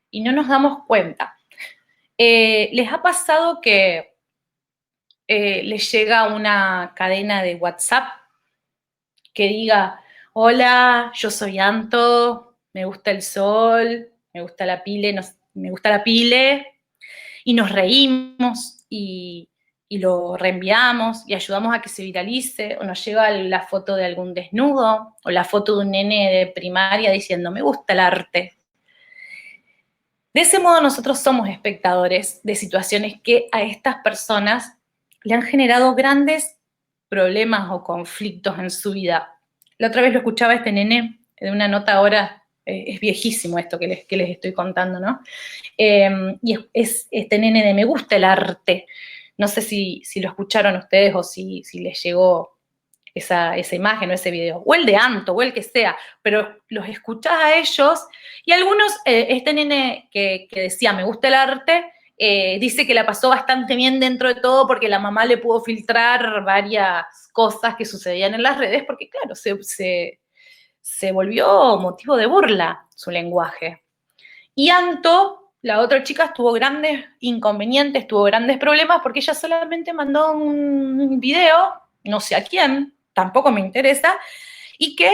y no nos damos cuenta. ¿Les ha pasado que les llega una cadena de WhatsApp que diga, hola, yo soy Anto, me gusta el sol, me gusta la pile, me gusta la pile, y nos reímos y lo reenviamos y ayudamos a que se viralice, o nos llega la foto de algún desnudo, o la foto de un nene de primaria diciendo, me gusta el arte? De ese modo nosotros somos espectadores de situaciones que a estas personas le han generado grandes problemas o conflictos en su vida. La otra vez lo escuchaba este nene de una nota ahora, es viejísimo esto que les estoy contando, ¿no? Y es este nene de me gusta el arte. No sé si lo escucharon ustedes o si les llegó esa imagen o ese video, o el de Anto, o el que sea, pero los escuchás a ellos, y algunos, este nene que decía, me gusta el arte, dice que la pasó bastante bien dentro de todo porque la mamá le pudo filtrar varias cosas que sucedían en las redes, porque claro, se volvió motivo de burla su lenguaje. Y Anto, la otra chica, tuvo grandes inconvenientes, tuvo grandes problemas porque ella solamente mandó un video, no sé a quién, tampoco me interesa, y que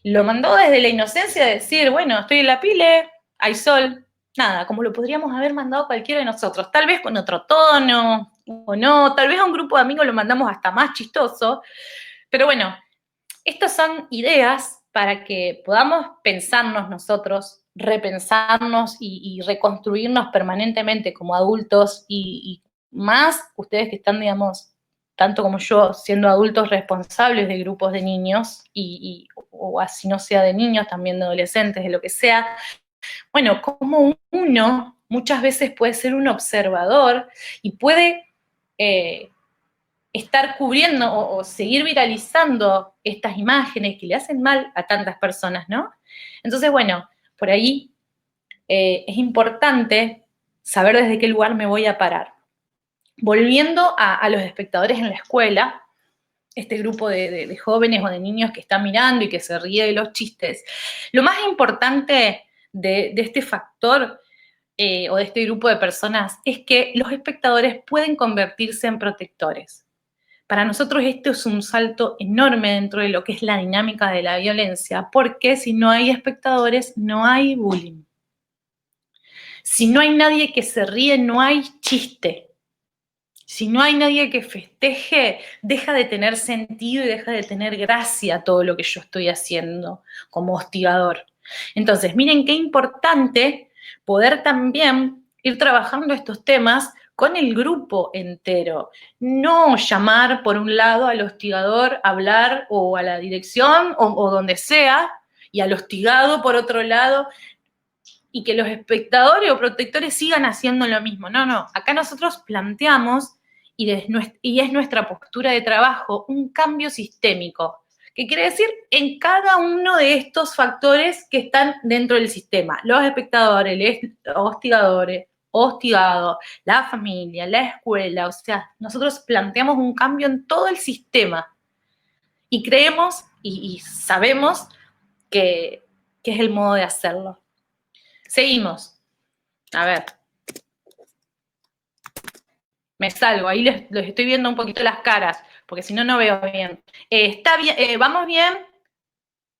lo mandó desde la inocencia de decir, bueno, estoy en la pile, hay sol, nada, como lo podríamos haber mandado cualquiera de nosotros, tal vez con otro tono o no, tal vez a un grupo de amigos lo mandamos hasta más chistoso, pero bueno, estas son ideas para que podamos pensarnos nosotros, repensarnos y reconstruirnos permanentemente como adultos y más ustedes que están, digamos, tanto como yo, siendo adultos responsables de grupos de niños o así no sea de niños, también de adolescentes, de lo que sea. Bueno, como uno muchas veces puede ser un observador y puede estar cubriendo o seguir viralizando estas imágenes que le hacen mal a tantas personas, ¿no? Entonces, bueno, por ahí es importante saber desde qué lugar me voy a parar. Volviendo a los espectadores en la escuela, este grupo de jóvenes o de niños que está mirando y que se ríe de los chistes. Lo más importante de este factor o de este grupo de personas es que los espectadores pueden convertirse en protectores. Para nosotros esto es un salto enorme dentro de lo que es la dinámica de la violencia, porque si no hay espectadores, no hay bullying. Si no hay nadie que se ríe, no hay chiste. Si no hay nadie que festeje, deja de tener sentido y deja de tener gracia todo lo que yo estoy haciendo como hostigador. Entonces, miren qué importante poder también ir trabajando estos temas con el grupo entero. No llamar por un lado al hostigador, hablar o a la dirección o donde sea, y al hostigado por otro lado, y que los espectadores o protectores sigan haciendo lo mismo. No, no. Acá nosotros planteamos, y es nuestra postura de trabajo, un cambio sistémico. ¿Qué quiere decir? En cada uno de estos factores que están dentro del sistema. Los espectadores, los hostigadores, hostigados, la familia, la escuela. O sea, nosotros planteamos un cambio en todo el sistema. Y creemos y sabemos que es el modo de hacerlo. Seguimos. A ver. Me salgo. Ahí les estoy viendo un poquito las caras, porque si no, no veo bien. ¿Está bien? ¿Vamos bien?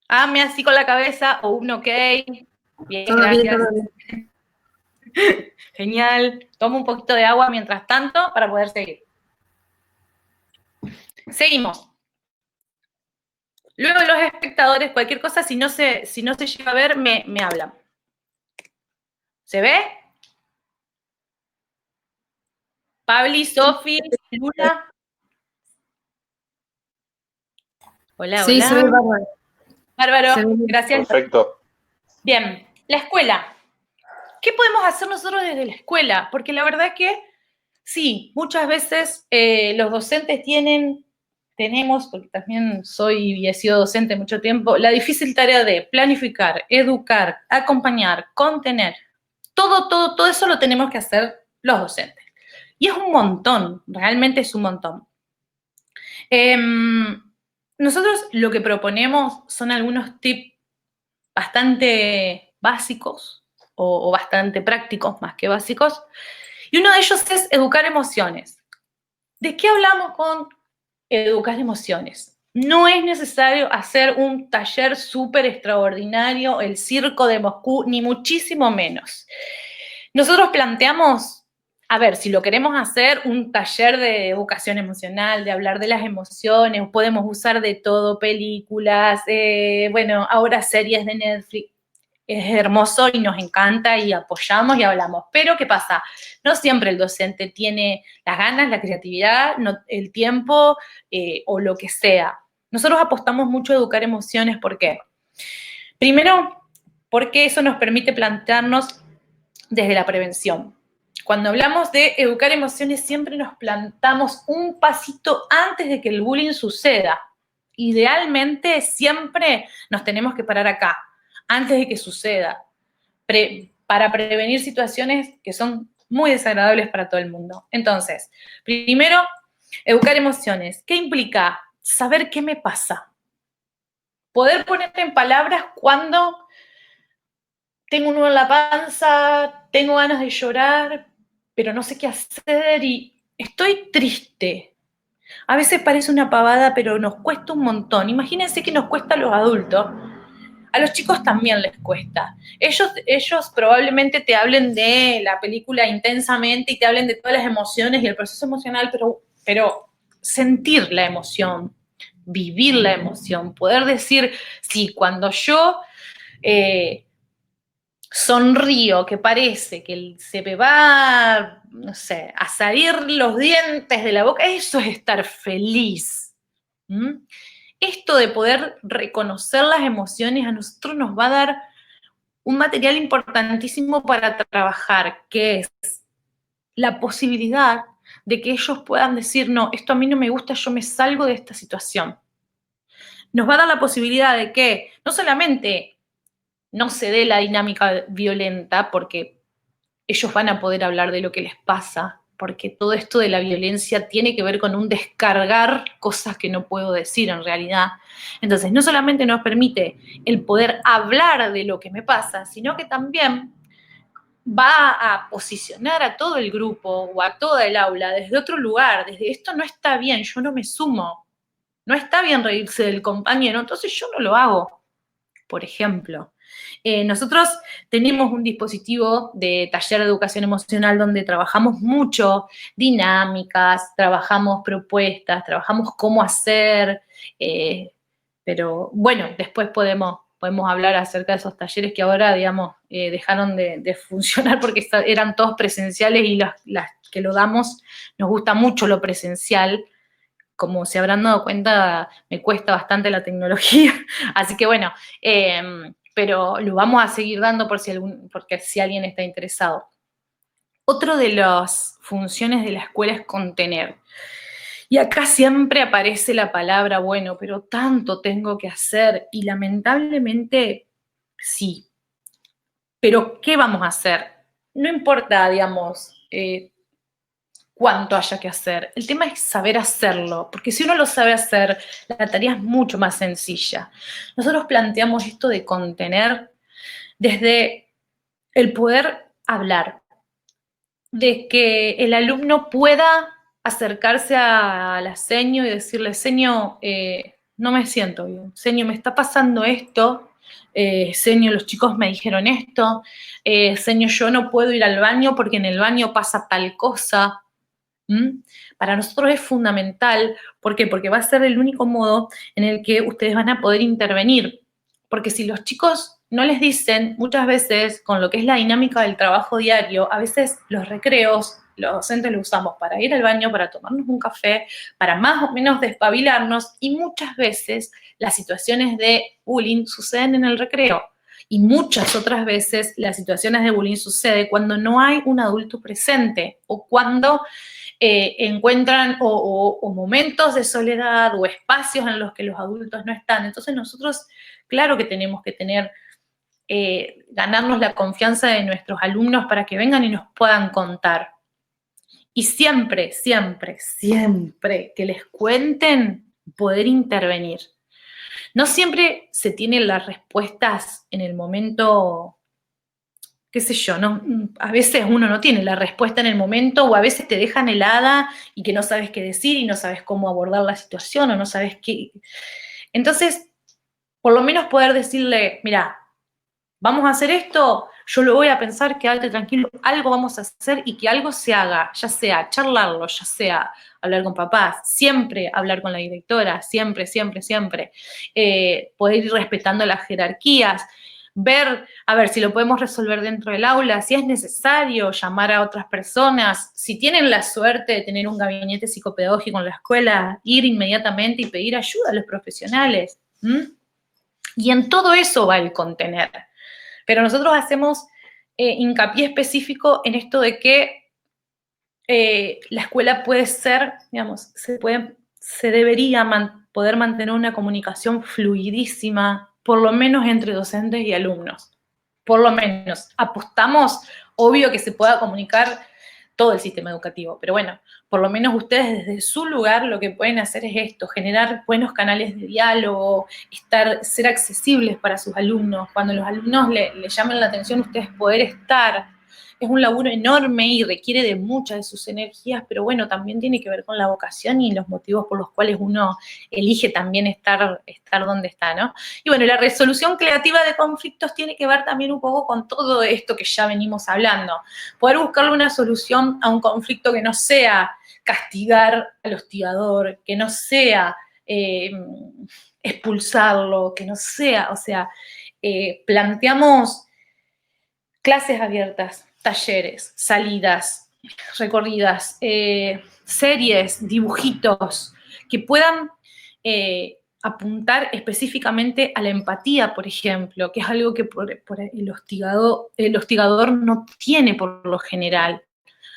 Hazme así con la cabeza o un ok. Bien, Todo gracias. bien, todo bien. Genial. Tomo un poquito de agua mientras tanto para poder seguir. Seguimos. Luego los espectadores, cualquier cosa, si no se llega a ver, me hablan. ¿Se ve? Pabli, Sofi, Lula. Hola, Sí, hola. se ve bárbaro. Bárbaro, Se ve. gracias. Perfecto. Bien, la escuela. ¿Qué podemos hacer nosotros desde la escuela? Porque la verdad que sí, muchas veces los docentes tenemos, porque también soy y he sido docente mucho tiempo, la difícil tarea de planificar, educar, acompañar, contener. Todo eso lo tenemos que hacer los docentes. Y es un montón, realmente es un montón. Nosotros lo que proponemos son algunos tips bastante básicos o bastante prácticos más que básicos. Y uno de ellos es educar emociones. ¿De qué hablamos con educar emociones? No es necesario hacer un taller súper extraordinario, el circo de Moscú, ni muchísimo menos. Nosotros planteamos, a ver, si lo queremos hacer, un taller de educación emocional, de hablar de las emociones, podemos usar de todo, películas, bueno, ahora series de Netflix. Es hermoso y nos encanta y apoyamos y hablamos. Pero, ¿qué pasa? No siempre el docente tiene las ganas, la creatividad, el tiempo o lo que sea. Nosotros apostamos mucho a educar emociones. ¿Por qué? Primero, porque eso nos permite plantearnos desde la prevención. Cuando hablamos de educar emociones, siempre nos plantamos un pasito antes de que el bullying suceda. Idealmente, siempre nos tenemos que parar acá, antes de que suceda, para prevenir situaciones que son muy desagradables para todo el mundo. Entonces, primero, educar emociones. ¿Qué implica? Saber qué me pasa. Poder poner en palabras cuando tengo un nudo en la panza, tengo ganas de llorar, pero no sé qué hacer y estoy triste. A veces parece una pavada, pero nos cuesta un montón. Imagínense que nos cuesta a los adultos. A los chicos también les cuesta. Ellos probablemente te hablen de la película intensamente y te hablen de todas las emociones y el proceso emocional, pero sentir la emoción, vivir la emoción, poder decir, sí, cuando yo sonrío, que parece que se me va, no sé, a salir los dientes de la boca, eso es estar feliz. ¿Mm? Esto de poder reconocer las emociones a nosotros nos va a dar un material importantísimo para trabajar, que es la posibilidad de que ellos puedan decir, no, esto a mí no me gusta, yo me salgo de esta situación. Nos va a dar la posibilidad de que no solamente no se dé la dinámica violenta, porque ellos van a poder hablar de lo que les pasa, porque todo esto de la violencia tiene que ver con un descargar cosas que no puedo decir en realidad. Entonces, no solamente nos permite el poder hablar de lo que me pasa, sino que también va a posicionar a todo el grupo o a toda el aula desde otro lugar, desde esto no está bien, yo no me sumo, no está bien reírse del compañero, entonces yo no lo hago, por ejemplo. Nosotros tenemos un dispositivo de taller de educación emocional donde trabajamos mucho dinámicas, trabajamos propuestas, trabajamos cómo hacer, pero bueno, después podemos hablar acerca de esos talleres que ahora, digamos, dejaron de funcionar porque eran todos presenciales y las que lo damos, nos gusta mucho lo presencial. Como se habrán dado cuenta, me cuesta bastante la tecnología, así que bueno, pero lo vamos a seguir dando porque si alguien está interesado. Otro de las funciones de la escuela es contener. Y acá siempre aparece la palabra, bueno, pero tanto tengo que hacer, y lamentablemente sí. Pero, ¿qué vamos a hacer? No importa, digamos, cuánto haya que hacer. El tema es saber hacerlo, porque si uno lo sabe hacer, la tarea es mucho más sencilla. Nosotros planteamos esto de contener desde el poder hablar, de que el alumno pueda acercarse a la seño y decirle, seño, no me siento bien, seño, me está pasando esto, seño, los chicos me dijeron esto, seño, yo no puedo ir al baño porque en el baño pasa tal cosa. Para nosotros es fundamental, ¿por qué? Porque va a ser el único modo en el que ustedes van a poder intervenir, porque si los chicos no les dicen, muchas veces con lo que es la dinámica del trabajo diario, a veces los recreos, los docentes los usamos para ir al baño, para tomarnos un café, para más o menos despabilarnos, y muchas veces las situaciones de bullying suceden en el recreo. Y muchas otras veces las situaciones de bullying suceden cuando no hay un adulto presente o cuando encuentran o momentos de soledad o espacios en los que los adultos no están. Entonces nosotros, claro que tenemos que tener, ganarnos la confianza de nuestros alumnos para que vengan y nos puedan contar. Y siempre, siempre, siempre que les cuenten, poder intervenir. No siempre se tienen las respuestas en el momento, qué sé yo, ¿no? A veces uno no tiene la respuesta en el momento o a veces te dejan helada y que no sabes qué decir y no sabes cómo abordar la situación o no sabes qué. Entonces, por lo menos poder decirle, mira, vamos a hacer esto, yo lo voy a pensar, quédate tranquilo, algo vamos a hacer y que algo se haga, ya sea charlarlo, ya sea hablar con papás, siempre hablar con la directora, siempre, siempre, siempre, poder ir respetando las jerarquías, ver, a ver si lo podemos resolver dentro del aula, si es necesario llamar a otras personas, si tienen la suerte de tener un gabinete psicopedagógico en la escuela, ir inmediatamente y pedir ayuda a los profesionales. Y en todo eso va el contener. Pero nosotros hacemos hincapié específico en esto de que la escuela puede ser, digamos, se debería poder mantener una comunicación fluidísima, por lo menos entre docentes y alumnos. Por lo menos. Apostamos, obvio que se pueda comunicar todo el sistema educativo, pero bueno, por lo menos ustedes desde su lugar lo que pueden hacer es esto, generar buenos canales de diálogo, ser accesibles para sus alumnos, cuando los alumnos le llamen la atención, ustedes poder estar. Es un laburo enorme y requiere de muchas de sus energías, pero bueno, también tiene que ver con la vocación y los motivos por los cuales uno elige también estar donde está, ¿no? Y bueno, la resolución creativa de conflictos tiene que ver también un poco con todo esto que ya venimos hablando. Poder buscarle una solución a un conflicto que no sea castigar al hostigador, que no sea expulsarlo, que no sea, o sea, planteamos clases abiertas, talleres, salidas, recorridas, series, dibujitos, que puedan apuntar específicamente a la empatía, por ejemplo, que es algo que por el hostigador no tiene por lo general.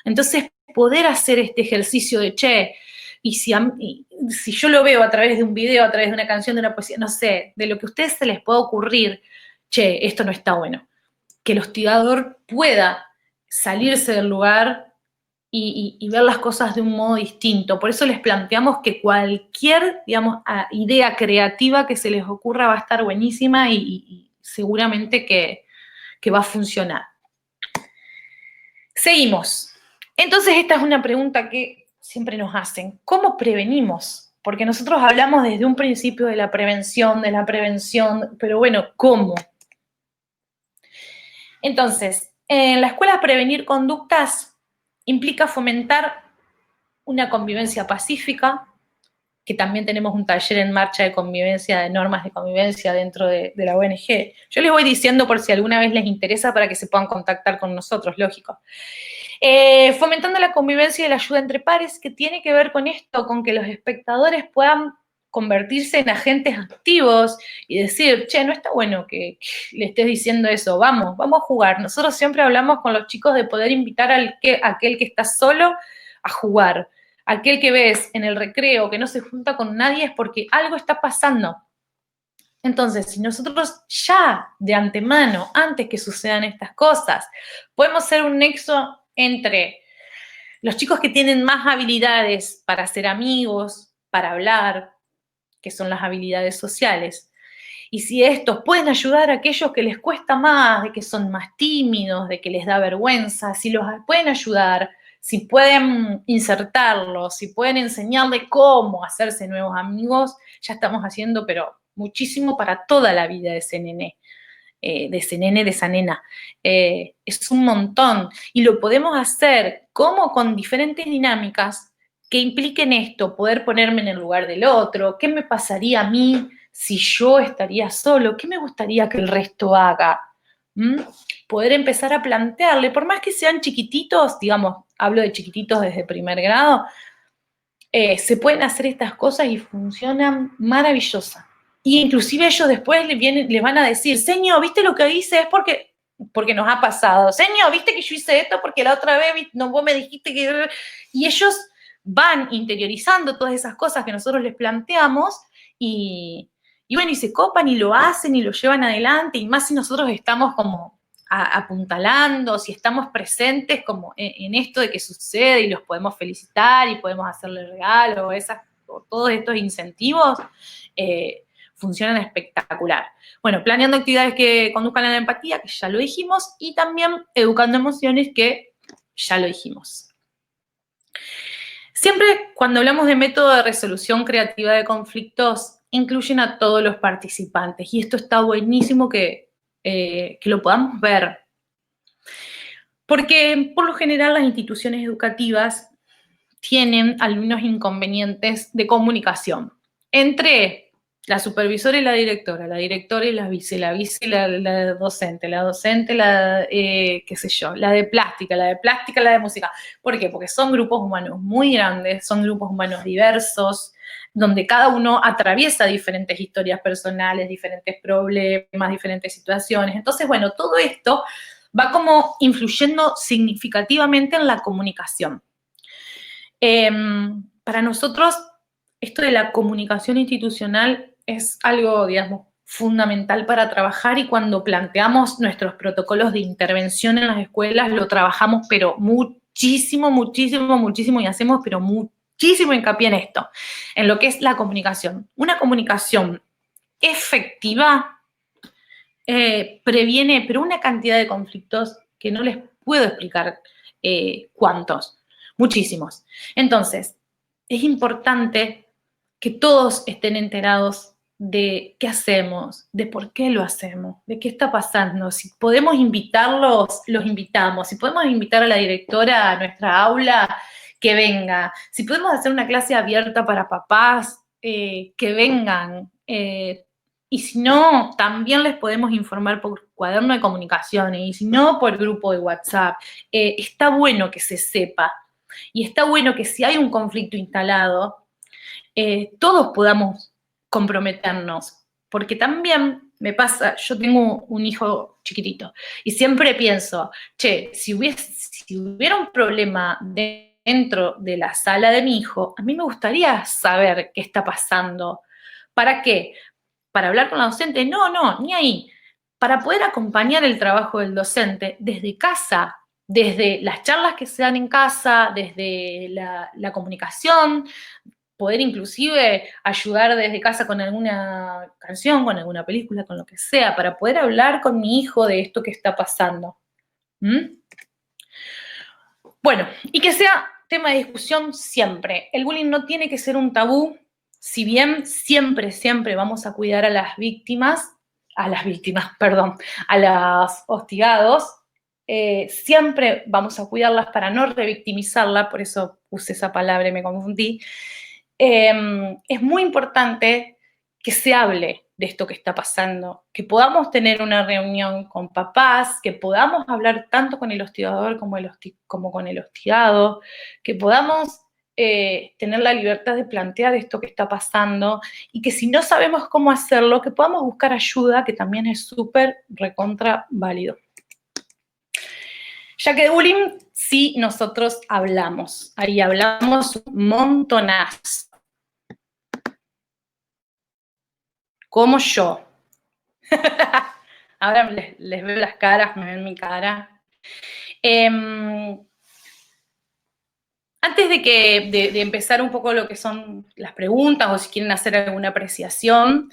Entonces, poder hacer este ejercicio de, che, y si yo lo veo a través de un video, a través de una canción, de una poesía, no sé, de lo que a ustedes se les pueda ocurrir, che, esto no está bueno. Que el hostigador pueda salirse del lugar y ver las cosas de un modo distinto. Por eso les planteamos que cualquier, digamos, idea creativa que se les ocurra va a estar buenísima y seguramente que va a funcionar. Seguimos. Entonces, esta es una pregunta que siempre nos hacen. ¿Cómo prevenimos? Porque nosotros hablamos desde un principio de la prevención, pero bueno, ¿cómo? Entonces, en la escuela prevenir conductas implica fomentar una convivencia pacífica, que también tenemos un taller en marcha de convivencia, de normas de convivencia dentro de la ONG. Yo les voy diciendo por si alguna vez les interesa para que se puedan contactar con nosotros, lógico. Fomentando la convivencia y la ayuda entre pares, que tiene que ver con esto, con que los espectadores puedan convertirse en agentes activos y decir, che, no está bueno que le estés diciendo eso, vamos a jugar. Nosotros siempre hablamos con los chicos de poder invitar a aquel que está solo a jugar. Aquel que ves en el recreo que no se junta con nadie es porque algo está pasando. Entonces, si nosotros ya de antemano, antes que sucedan estas cosas, podemos ser un nexo entre los chicos que tienen más habilidades para ser amigos, para hablar, que son las habilidades sociales, y si estos pueden ayudar a aquellos que les cuesta más, de que son más tímidos, de que les da vergüenza, si los pueden ayudar, si pueden insertarlos, si pueden enseñarle cómo hacerse nuevos amigos, ya estamos haciendo, pero muchísimo para toda la vida de ese nene, de esa nena. Es un montón. Y lo podemos hacer como con diferentes dinámicas que impliquen esto, poder ponerme en el lugar del otro, qué me pasaría a mí si yo estaría solo, qué me gustaría que el resto haga. Poder empezar a plantearle, por más que sean chiquititos, digamos, hablo de chiquititos desde primer grado, se pueden hacer estas cosas y funcionan maravillosas. Y inclusive ellos después les van a decir, señor, ¿viste lo que hice? Es porque nos ha pasado. Señor, ¿viste que yo hice esto? Porque la otra vez no, vos me dijiste que... Y ellos van interiorizando todas esas cosas que nosotros les planteamos y bueno, y se copan y lo hacen y lo llevan adelante, y más si nosotros estamos como apuntalando, si estamos presentes como en esto de que sucede y los podemos felicitar y podemos hacerle regalo, o todos estos incentivos, funcionan espectacular. Bueno, planeando actividades que conduzcan a la empatía, que ya lo dijimos, y también educando emociones, que ya lo dijimos. Siempre cuando hablamos de método de resolución creativa de conflictos, incluyen a todos los participantes, y esto está buenísimo que lo podamos ver. Porque por lo general las instituciones educativas tienen algunos inconvenientes de comunicación entre la supervisora y la directora y la vice y la docente, qué sé yo, la de plástica, la de música. ¿Por qué? Porque son grupos humanos muy grandes, son grupos humanos diversos, donde cada uno atraviesa diferentes historias personales, diferentes problemas, diferentes situaciones. Entonces, bueno, todo esto va como influyendo significativamente en la comunicación. Para nosotros, esto de la comunicación institucional es algo, digamos, fundamental para trabajar, y cuando planteamos nuestros protocolos de intervención en las escuelas, lo trabajamos, pero muchísimo, y hacemos, pero muchísimo hincapié en esto, en lo que es la comunicación. Una comunicación efectiva previene, pero una cantidad de conflictos que no les puedo explicar cuántos, muchísimos. Entonces, es importante que todos estén enterados de qué hacemos, de por qué lo hacemos, de qué está pasando. Si podemos invitarlos, los invitamos. Si podemos invitar a la directora a nuestra aula, que venga. Si podemos hacer una clase abierta para papás, que vengan. Y si no, también les podemos informar por cuaderno de comunicaciones, y si no, por grupo de WhatsApp. Está bueno que se sepa, y está bueno que si hay un conflicto instalado, todos podamos comprometernos, porque también me pasa, yo tengo un hijo chiquitito, y siempre pienso, che, si hubiera un problema dentro de la sala de mi hijo, a mí me gustaría saber qué está pasando. ¿Para qué? ¿Para hablar con la docente? No, ni ahí. Para poder acompañar el trabajo del docente desde casa, desde las charlas que se dan en casa, desde la comunicación, poder inclusive ayudar desde casa con alguna canción, con alguna película, con lo que sea, para poder hablar con mi hijo de esto que está pasando. ¿Mm? Bueno, y que sea tema de discusión siempre. El bullying no tiene que ser un tabú, si bien siempre, siempre vamos a cuidar a las víctimas, perdón, a los hostigados, siempre vamos a cuidarlas para no revictimizarla, por eso puse esa palabra y me confundí. Es muy importante que se hable de esto que está pasando, que podamos tener una reunión con papás, que podamos hablar tanto con el hostigador como con el hostigado, que podamos tener la libertad de plantear esto que está pasando y que si no sabemos cómo hacerlo, que podamos buscar ayuda, que también es súper recontra válido. Ya que de bullying sí nosotros hablamos, ahí hablamos montonazo. Como yo. Ahora les veo las caras, me ven mi cara. Antes de empezar un poco lo que son las preguntas o si quieren hacer alguna apreciación,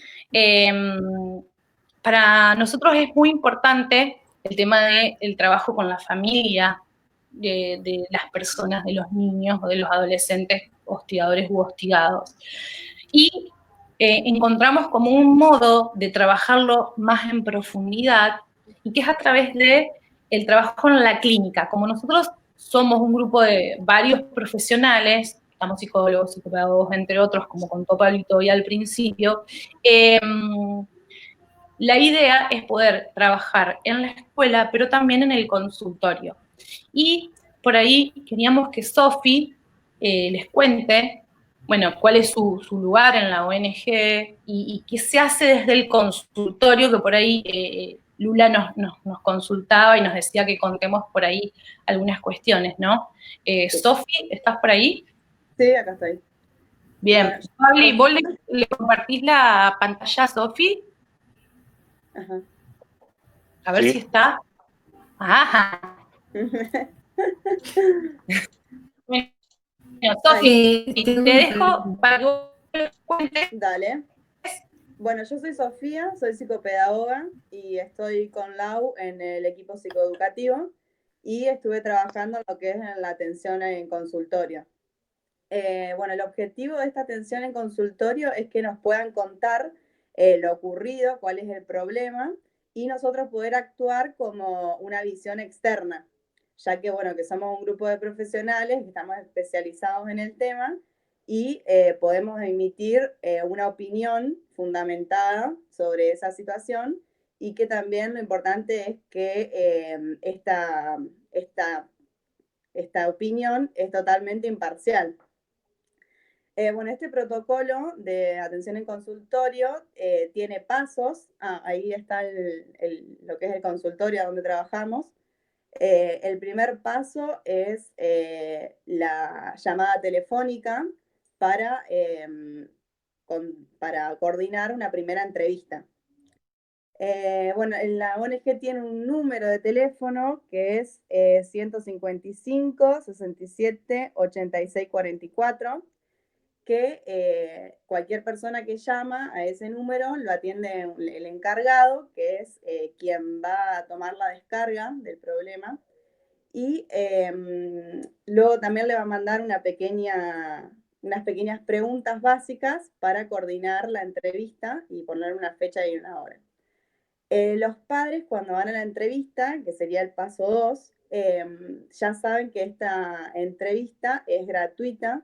para nosotros es muy importante el tema del trabajo con la familia, de las personas, de los niños o de los adolescentes hostigadores u hostigados. Y encontramos como un modo de trabajarlo más en profundidad y que es a través de el trabajo en la clínica. Como nosotros somos un grupo de varios profesionales, estamos psicólogos, psicopedagogos, entre otros, como contó Pablito hoy al principio, la idea es poder trabajar en la escuela, pero también en el consultorio. Y por ahí queríamos que Sofi les cuente, bueno, cuál es su lugar en la ONG y qué se hace desde el consultorio, que por ahí Lula nos consultaba y nos decía que contemos por ahí algunas cuestiones, ¿no? Sofi, ¿estás por ahí? Sí, acá estoy. Bien. Pabli, ¿vos le compartís la pantalla a Sofi? Ajá. A ver si está. Ajá. Bueno, Sofi, te dejo para que vos cuentes. Dale. Bueno, yo soy Sofía, soy psicopedagoga y estoy con Lau en el equipo psicoeducativo y estuve trabajando en lo que es en la atención en consultorio. Bueno, el objetivo de esta atención en consultorio es que nos puedan contar lo ocurrido, cuál es el problema y nosotros poder actuar como una visión externa, ya que, bueno, que somos un grupo de profesionales que estamos especializados en el tema y podemos emitir una opinión fundamentada sobre esa situación y que también lo importante es que esta opinión es totalmente imparcial. Bueno, este protocolo de atención en consultorio tiene pasos. Ahí está lo que es el consultorio donde trabajamos. El primer paso es la llamada telefónica para coordinar una primera entrevista. Bueno, la ONG tiene un número de teléfono que es 155 67 86 44, que cualquier persona que llama a ese número lo atiende el encargado, que es quien va a tomar la descarga del problema. Y luego también le va a mandar unas pequeñas preguntas básicas para coordinar la entrevista y poner una fecha y una hora. Los padres, cuando van a la entrevista, que sería el paso 2, ya saben que esta entrevista es gratuita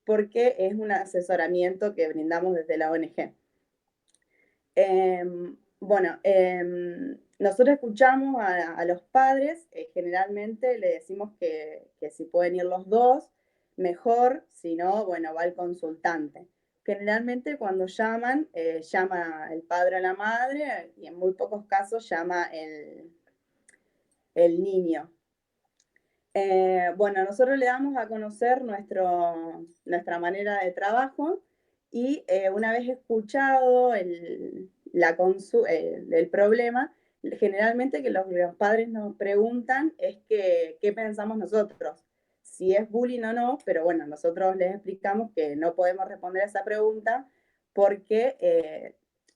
porque es un asesoramiento que brindamos desde la ONG. Bueno, nosotros escuchamos a los padres, generalmente le decimos que si pueden ir los dos, mejor, si no, bueno, va el consultante. Generalmente cuando llaman, llama el padre a la madre y en muy pocos casos llama el niño. Bueno, nosotros le damos a conocer nuestra manera de trabajo y una vez escuchado el problema, generalmente que los padres nos preguntan es que, qué pensamos nosotros, si es bullying o no, pero bueno, nosotros les explicamos que no podemos responder a esa pregunta porque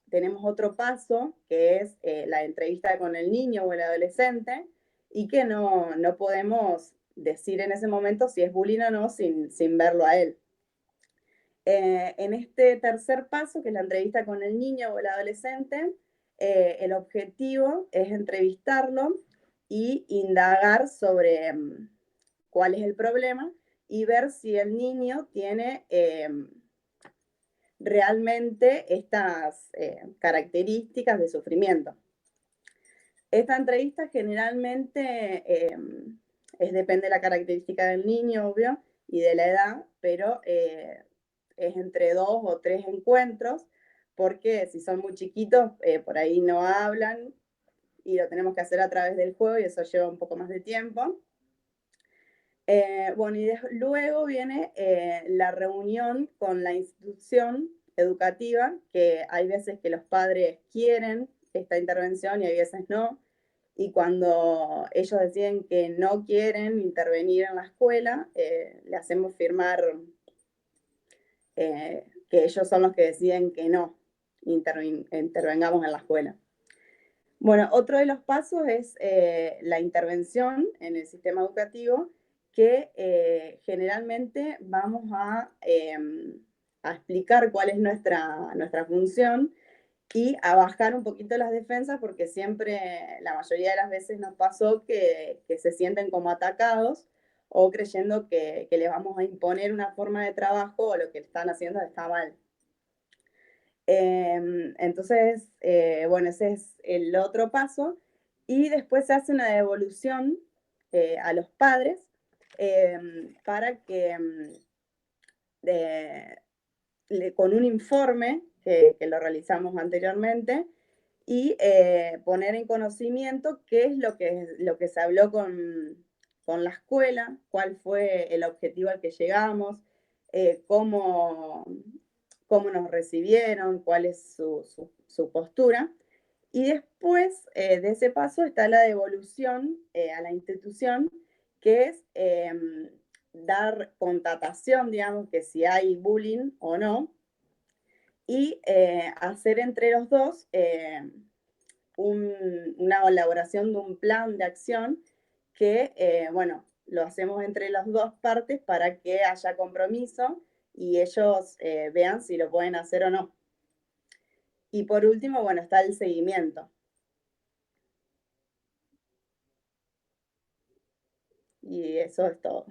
tenemos otro paso, que es la entrevista con el niño o el adolescente, y que no podemos decir en ese momento si es bullying o no sin verlo a él. En este tercer paso, que es la entrevista con el niño o el adolescente, el objetivo es entrevistarlo y indagar sobre cuál es el problema y ver si el niño tiene realmente estas características de sufrimiento. Esta entrevista generalmente depende de la característica del niño, obvio, y de la edad, pero es entre 2 o 3 encuentros, porque si son muy chiquitos, por ahí no hablan y lo tenemos que hacer a través del juego y eso lleva un poco más de tiempo. Bueno, y luego viene la reunión con la institución educativa, que hay veces que los padres quieren esta intervención y hay veces no. Y cuando ellos deciden que no quieren intervenir en la escuela, le hacemos firmar que ellos son los que deciden que no intervengamos en la escuela. Bueno, otro de los pasos es la intervención en el sistema educativo, que generalmente vamos a explicar cuál es nuestra función y a bajar un poquito las defensas, porque siempre, la mayoría de las veces nos pasó que se sienten como atacados o creyendo que les vamos a imponer una forma de trabajo o lo que están haciendo está mal. Entonces, bueno, ese es el otro paso. Y después se hace una devolución a los padres para que con un informe que lo realizamos anteriormente y poner en conocimiento qué es lo que se habló con la escuela, cuál fue el objetivo al que llegamos, cómo nos recibieron, cuál es su postura. Y después de ese paso está la devolución a la institución, que es dar constatación, digamos, que si hay bullying o no, y hacer entre los dos una elaboración de un plan de acción que, bueno, lo hacemos entre las dos partes para que haya compromiso y ellos vean si lo pueden hacer o no. Y por último, bueno, está el seguimiento. Y eso es todo.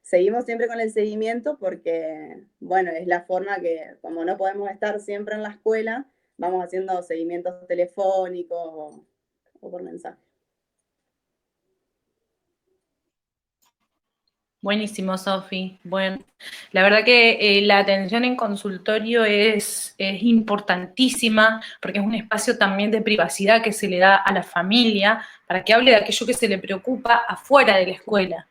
Seguimos siempre con el seguimiento porque, bueno, es la forma que, como no podemos estar siempre en la escuela, vamos haciendo seguimientos telefónicos o por mensaje. Buenísimo, Sofi. Bueno, la verdad que la atención en consultorio es importantísima porque es un espacio también de privacidad que se le da a la familia para que hable de aquello que se le preocupa afuera de la escuela.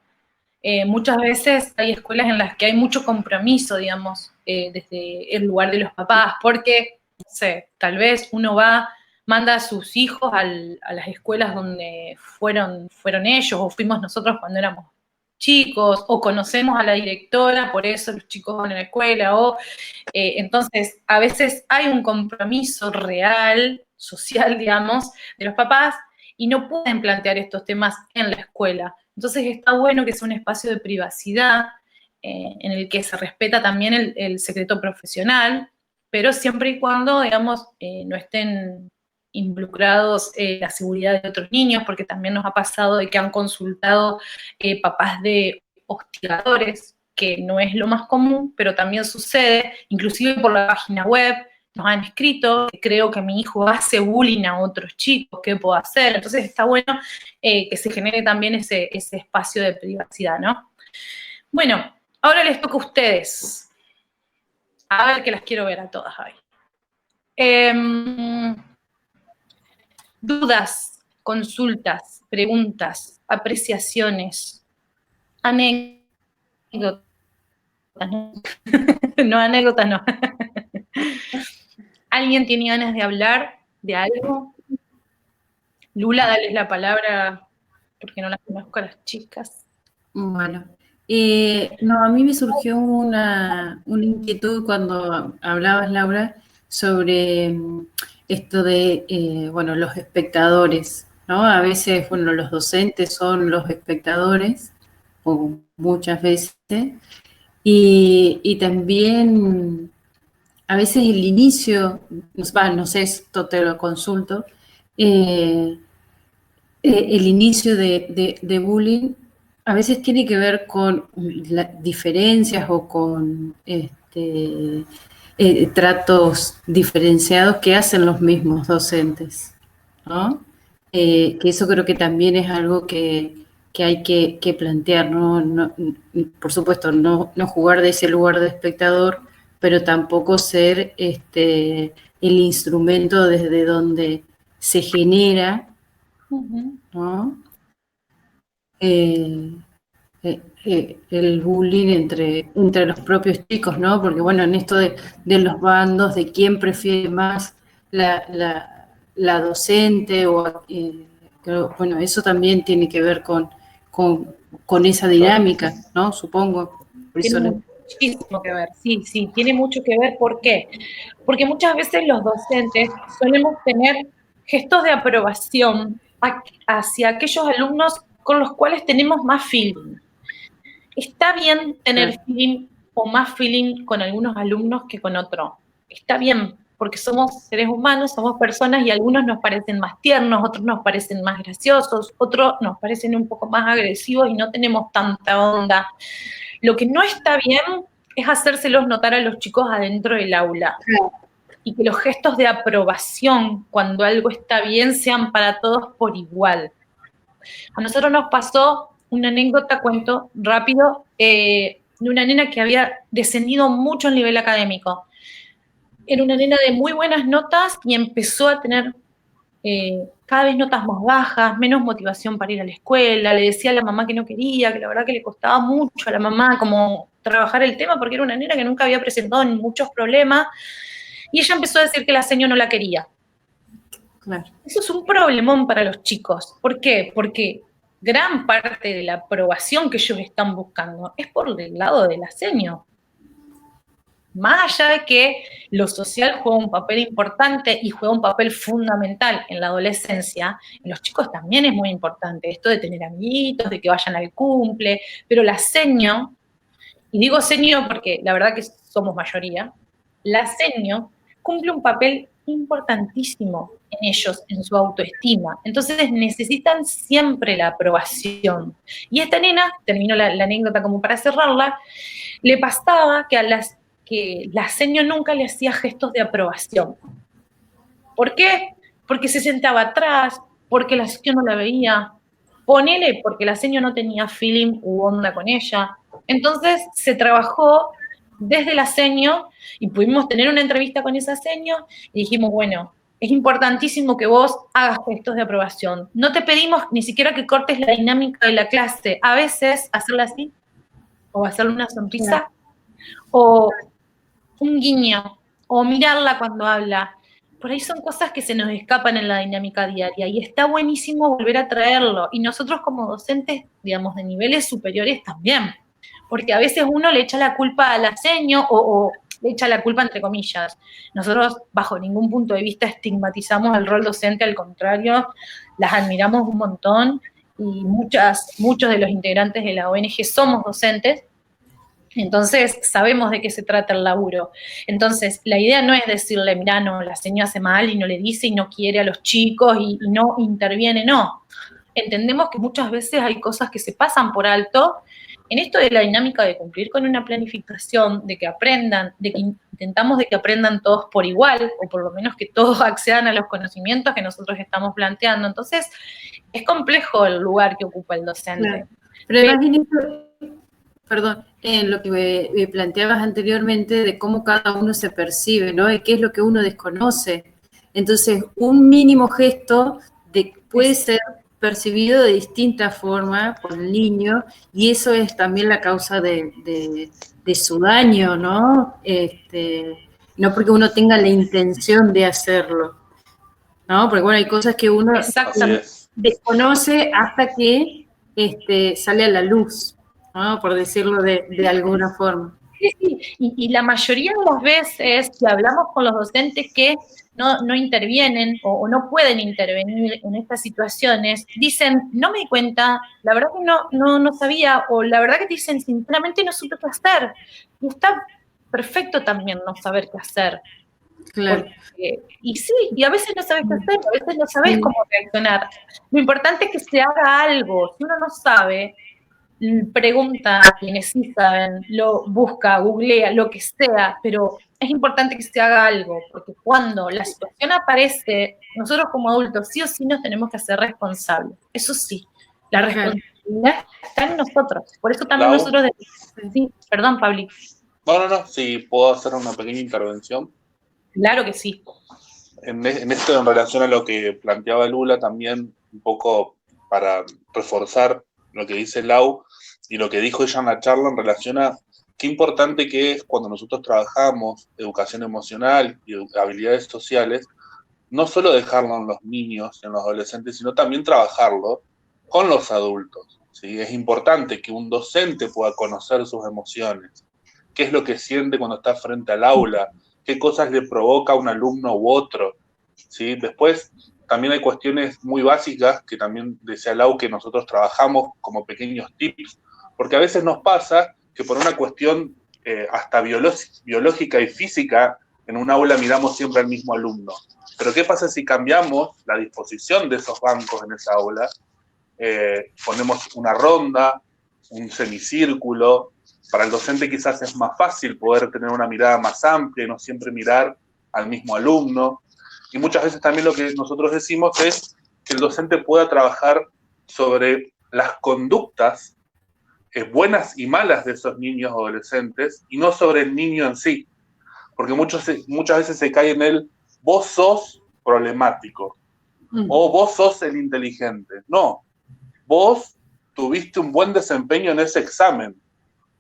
Muchas veces hay escuelas en las que hay mucho compromiso, digamos, desde el lugar de los papás, porque, no sé, tal vez uno manda a sus hijos a las escuelas donde fueron ellos o fuimos nosotros cuando éramos chicos, o conocemos a la directora, por eso los chicos van a la escuela, entonces a veces hay un compromiso real, social, digamos, de los papás, y no pueden plantear estos temas en la escuela. Entonces está bueno que sea un espacio de privacidad en el que se respeta también el secreto profesional, pero siempre y cuando, digamos, no estén involucrados la seguridad de otros niños, porque también nos ha pasado de que han consultado papás de hostigadores, que no es lo más común, pero también sucede, inclusive por la página web, nos han escrito, creo que mi hijo hace bullying a otros chicos, ¿qué puedo hacer? Entonces está bueno que se genere también ese espacio de privacidad, ¿no? Bueno, ahora les toca a ustedes. A ver que las quiero ver a todas ahí. Dudas, consultas, preguntas, apreciaciones, anécdotas, ¿no? No, anécdotas no. ¿Alguien tiene ganas de hablar de algo? Lula, dales la palabra, porque no las conozco a las chicas. Bueno, no, a mí me surgió una inquietud cuando hablabas, Laura, sobre esto de, bueno, los espectadores, ¿no? A veces, bueno, los docentes son los espectadores, o muchas veces, y también a veces el inicio, no sé, esto te lo consulto, eh, el inicio de bullying a veces tiene que ver con diferencias o con tratos diferenciados que hacen los mismos docentes, ¿no? Que eso creo que también es algo que hay que plantear, ¿no? Por supuesto, no jugar de ese lugar de espectador, pero tampoco ser el instrumento desde donde se genera, ¿no? El bullying entre los propios chicos, ¿no? Porque bueno, en esto de los bandos, de quién prefiere más la docente, bueno, eso también tiene que ver con esa dinámica, ¿no? Supongo. Tiene muchísimo que ver, sí, tiene mucho que ver. ¿Por qué? Porque muchas veces los docentes solemos tener gestos de aprobación hacia aquellos alumnos con los cuales tenemos más feeling. Está bien tener feeling o más feeling con algunos alumnos que con otros. Está bien, porque somos seres humanos, somos personas y algunos nos parecen más tiernos, otros nos parecen más graciosos, otros nos parecen un poco más agresivos y no tenemos tanta onda. Lo que no está bien es hacérselos notar a los chicos adentro del aula. Y que los gestos de aprobación cuando algo está bien sean para todos por igual. A nosotros nos pasó una anécdota, cuento rápido, de una nena que había descendido mucho el nivel académico. Era una nena de muy buenas notas y empezó a tener cada vez notas más bajas, menos motivación para ir a la escuela, le decía a la mamá que no quería, que la verdad que le costaba mucho a la mamá como trabajar el tema, porque era una nena que nunca había presentado muchos problemas, y ella empezó a decir que la señora no la quería. Claro. Eso es un problemón para los chicos. ¿Por qué? Porque gran parte de la aprobación que ellos están buscando es por el lado de la seño. Más allá de que lo social juega un papel importante y juega un papel fundamental en la adolescencia, en los chicos también es muy importante esto de tener amiguitos, de que vayan al cumple, pero la seño, y digo seño porque la verdad que somos mayoría, la seño cumple un papel importantísimo en ellos, en su autoestima. Entonces necesitan siempre la aprobación. Y esta nena, termino la anécdota como para cerrarla, le pasaba que la seño nunca le hacía gestos de aprobación. ¿Por qué? Porque se sentaba atrás, porque la seño no la veía. Ponele porque la seño no tenía feeling u onda con ella. Entonces se trabajó desde la seño y pudimos tener una entrevista con esa seño y dijimos, bueno, es importantísimo que vos hagas gestos de aprobación. No te pedimos ni siquiera que cortes la dinámica de la clase. A veces hacerla así, o hacerle una sonrisa, o un guiño, o mirarla cuando habla. Por ahí son cosas que se nos escapan en la dinámica diaria y está buenísimo volver a traerlo. Y nosotros como docentes, digamos, de niveles superiores también. Porque a veces uno le echa la culpa a la seño o le echa la culpa entre comillas. Nosotros bajo ningún punto de vista estigmatizamos el rol docente, al contrario, las admiramos un montón y muchos de los integrantes de la ONG somos docentes. Entonces, sabemos de qué se trata el laburo. Entonces, la idea no es decirle, mirá, no, la señora hace mal y no le dice y no quiere a los chicos y no interviene, no. Entendemos que muchas veces hay cosas que se pasan por alto en esto de la dinámica de cumplir con una planificación, de que aprendan, de que intentamos de que aprendan todos por igual, o por lo menos que todos accedan a los conocimientos que nosotros estamos planteando. Entonces, es complejo el lugar que ocupa el docente. Claro. Pero además, perdón, en lo que me planteabas anteriormente de cómo cada uno se percibe, ¿no? Y qué es lo que uno desconoce. Entonces, un mínimo gesto puede ser percibido de distinta forma por el niño y eso es también la causa de su daño, ¿no? No porque uno tenga la intención de hacerlo. ¿no? Porque bueno, hay cosas que uno Exactamente. desconoce hasta que sale a la luz, ¿no? Por decirlo de alguna forma. Sí. Y la mayoría de las veces que hablamos con los docentes que no intervienen o no pueden intervenir en estas situaciones, dicen, no me di cuenta, la verdad que no sabía, o la verdad que te dicen, sinceramente no supe qué hacer. Y está perfecto también no saber qué hacer. Claro. Y sí, y a veces no sabes qué hacer, a veces no sabes cómo reaccionar. Lo importante es que se haga algo. Si uno no sabe, pregunta a quienes sí saben, lo busca, googlea, lo que sea, pero es importante que se haga algo, porque cuando la situación aparece, nosotros como adultos sí o sí nos tenemos que hacer responsables. Eso sí, la responsabilidad está en nosotros. Por eso también nosotros... Sí, perdón, Pabli. No, si puedo hacer una pequeña intervención. Claro que sí. En esto, en relación a lo que planteaba Lula, también un poco para reforzar lo que dice Lau y lo que dijo ella en la charla en relación a qué importante que es cuando nosotros trabajamos educación emocional y habilidades sociales, no solo dejarlo en los niños, en los adolescentes, sino también trabajarlo con los adultos. ¿Sí? Es importante que un docente pueda conocer sus emociones, qué es lo que siente cuando está frente al aula, qué cosas le provoca a un alumno u otro. ¿Sí? Después, también hay cuestiones muy básicas que también decía Lau que nosotros trabajamos como pequeños tips, porque a veces nos pasa que por una cuestión hasta biológica y física, en un aula miramos siempre al mismo alumno. Pero ¿qué pasa si cambiamos la disposición de esos bancos en esa aula? Ponemos una ronda, un semicírculo. Para el docente quizás es más fácil poder tener una mirada más amplia y no siempre mirar al mismo alumno. Y muchas veces también lo que nosotros decimos es que el docente pueda trabajar sobre las conductas buenas y malas de esos niños o adolescentes y no sobre el niño en sí. Porque muchas veces se cae en el vos sos problemático o vos sos el inteligente. No, vos tuviste un buen desempeño en ese examen,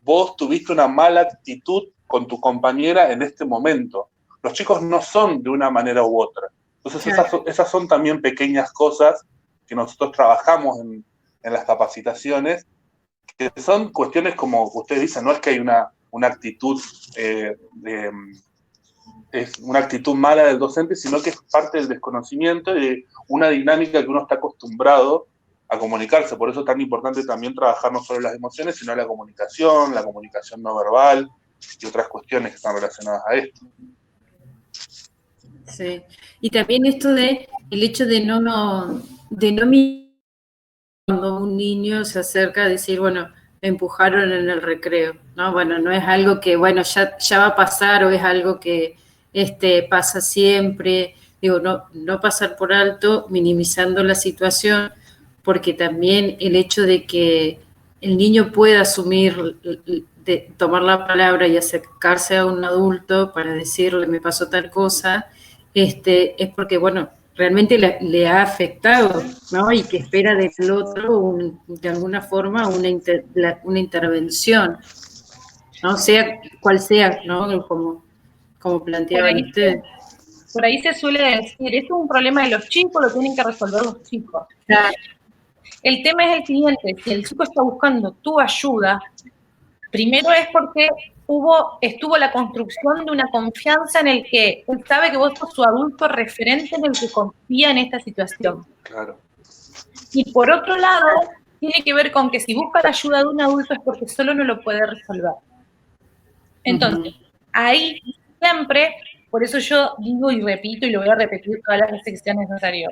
vos tuviste una mala actitud con tu compañera en este momento. Los chicos no son de una manera u otra. Entonces esas son también pequeñas cosas que nosotros trabajamos en las capacitaciones, que son cuestiones como ustedes dicen, no es que hay una actitud es una actitud mala del docente, sino que es parte del desconocimiento y de una dinámica que uno está acostumbrado a comunicarse. Por eso es tan importante también trabajar no solo las emociones, sino la comunicación no verbal y otras cuestiones que están relacionadas a esto. Sí, y también esto de el hecho de no cuando un niño se acerca a decir, bueno, me empujaron en el recreo, ¿no? Bueno, no es algo que, bueno, ya va a pasar o es algo que pasa siempre. Digo, no pasar por alto, minimizando la situación, porque también el hecho de que el niño pueda asumir, de tomar la palabra y acercarse a un adulto para decirle, me pasó tal cosa, es porque, bueno, realmente le ha afectado, ¿no? Y que espera del otro, de alguna forma, una intervención, ¿no? Sea cual sea, ¿no? Como planteaban ustedes. Por ahí se suele decir, esto es un problema de los chicos, lo tienen que resolver los chicos. Claro. El tema es el siguiente, si el chico está buscando tu ayuda, primero es porque estuvo la construcción de una confianza en el que él sabe que vos sos su adulto referente en el que confía en esta situación. Claro. Y por otro lado, tiene que ver con que si busca la ayuda de un adulto es porque solo no lo puede resolver. Entonces, ahí siempre, por eso yo digo y repito, y lo voy a repetir todas las veces que sea necesario,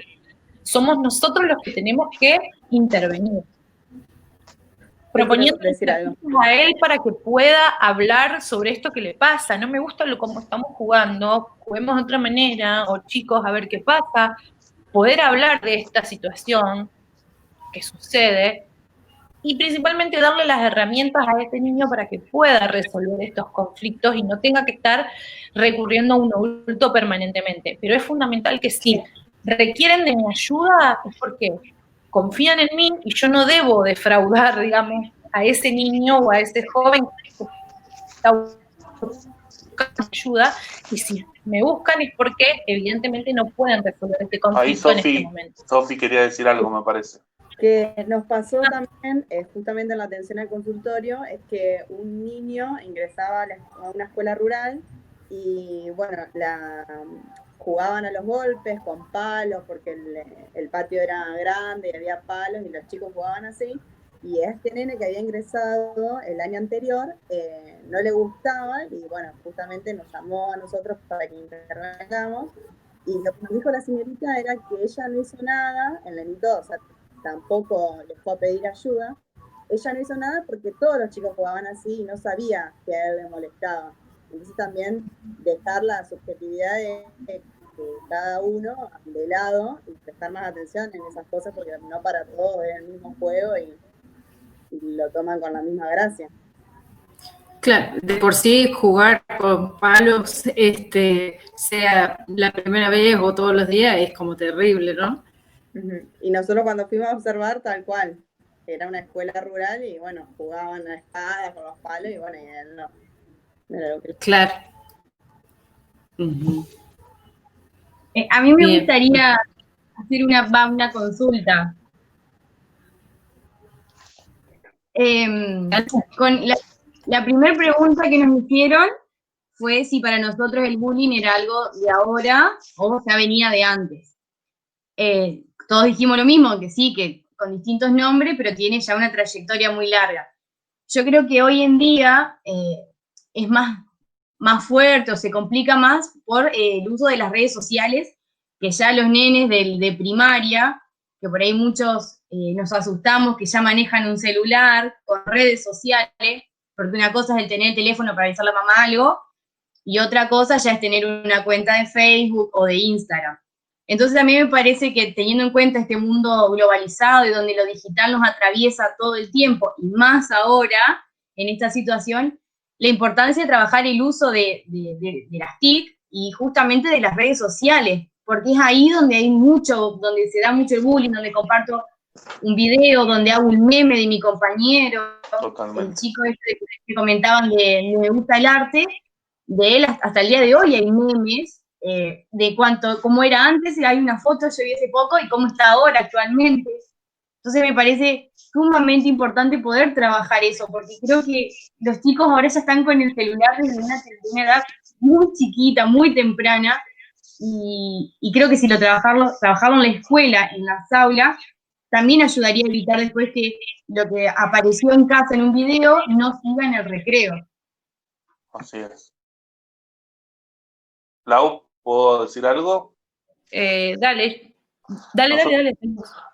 somos nosotros los que tenemos que intervenir. Proponiendo a él para que pueda hablar sobre esto que le pasa. No me gusta cómo estamos jugando, juguemos de otra manera, o chicos, a ver qué pasa. Poder hablar de esta situación que sucede y principalmente darle las herramientas a este niño para que pueda resolver estos conflictos y no tenga que estar recurriendo a un adulto permanentemente. Pero es fundamental que si requieren de mi ayuda es porque confían en mí y yo no debo defraudar, digamos, a ese niño o a ese joven que está buscando ayuda. Y si me buscan es porque evidentemente no pueden resolver este Ahí conflicto en este momento. Sofi quería decir algo, me parece. Que nos pasó también, justamente en la atención al consultorio, es que un niño ingresaba a una escuela rural y, bueno, jugaban a los golpes con palos, porque el patio era grande y había palos y los chicos jugaban así. Y a este nene que había ingresado el año anterior no le gustaba y, bueno, justamente nos llamó a nosotros para que intervengamos. Y lo que nos dijo la señorita era que ella no hizo nada, el nenito, o sea, tampoco les fue a pedir ayuda. Ella no hizo nada porque todos los chicos jugaban así y no sabía que a él le molestaba. Entonces también dejar la subjetividad de cada uno de lado y prestar más atención en esas cosas, porque no para todos es el mismo juego y lo toman con la misma gracia. Claro, de por sí jugar con palos, sea la primera vez o todos los días, es como terrible, ¿no? Y nosotros cuando fuimos a observar, tal cual, era una escuela rural y, bueno, jugaban a espadas con los palos y, bueno, y él no era lo que... Claro. A mí me Bien. gustaría hacer una consulta. Con la primera pregunta que nos hicieron fue si para nosotros el bullying era algo de ahora o ya venía de antes. Todos dijimos lo mismo, que sí, que con distintos nombres, pero tiene ya una trayectoria muy larga. Yo creo que hoy en día es más fuerte o se complica más por el uso de las redes sociales, que ya los nenes de primaria, que por ahí muchos nos asustamos, que ya manejan un celular con redes sociales, porque una cosa es el tener el teléfono para avisarle a mamá algo, y otra cosa ya es tener una cuenta de Facebook o de Instagram. Entonces a mí me parece que teniendo en cuenta este mundo globalizado y donde lo digital nos atraviesa todo el tiempo, y más ahora, en esta situación, la importancia de trabajar el uso de las TIC y justamente de las redes sociales, porque es ahí donde donde se da mucho el bullying, donde comparto un video, donde hago un meme de mi compañero. Totalmente. El chico este que comentaban de Me gusta el arte, de él hasta el día de hoy hay memes de cómo era antes, hay una foto, yo vi hace poco, y cómo está ahora actualmente. Entonces me parece sumamente importante poder trabajar eso, porque creo que los chicos ahora ya están con el celular desde una edad muy chiquita, muy temprana, y creo que si trabajarlo en la escuela, en las aulas, también ayudaría a evitar después que lo que apareció en casa en un video no siga en el recreo. Así es. Lau, ¿puedo decir algo? Dale.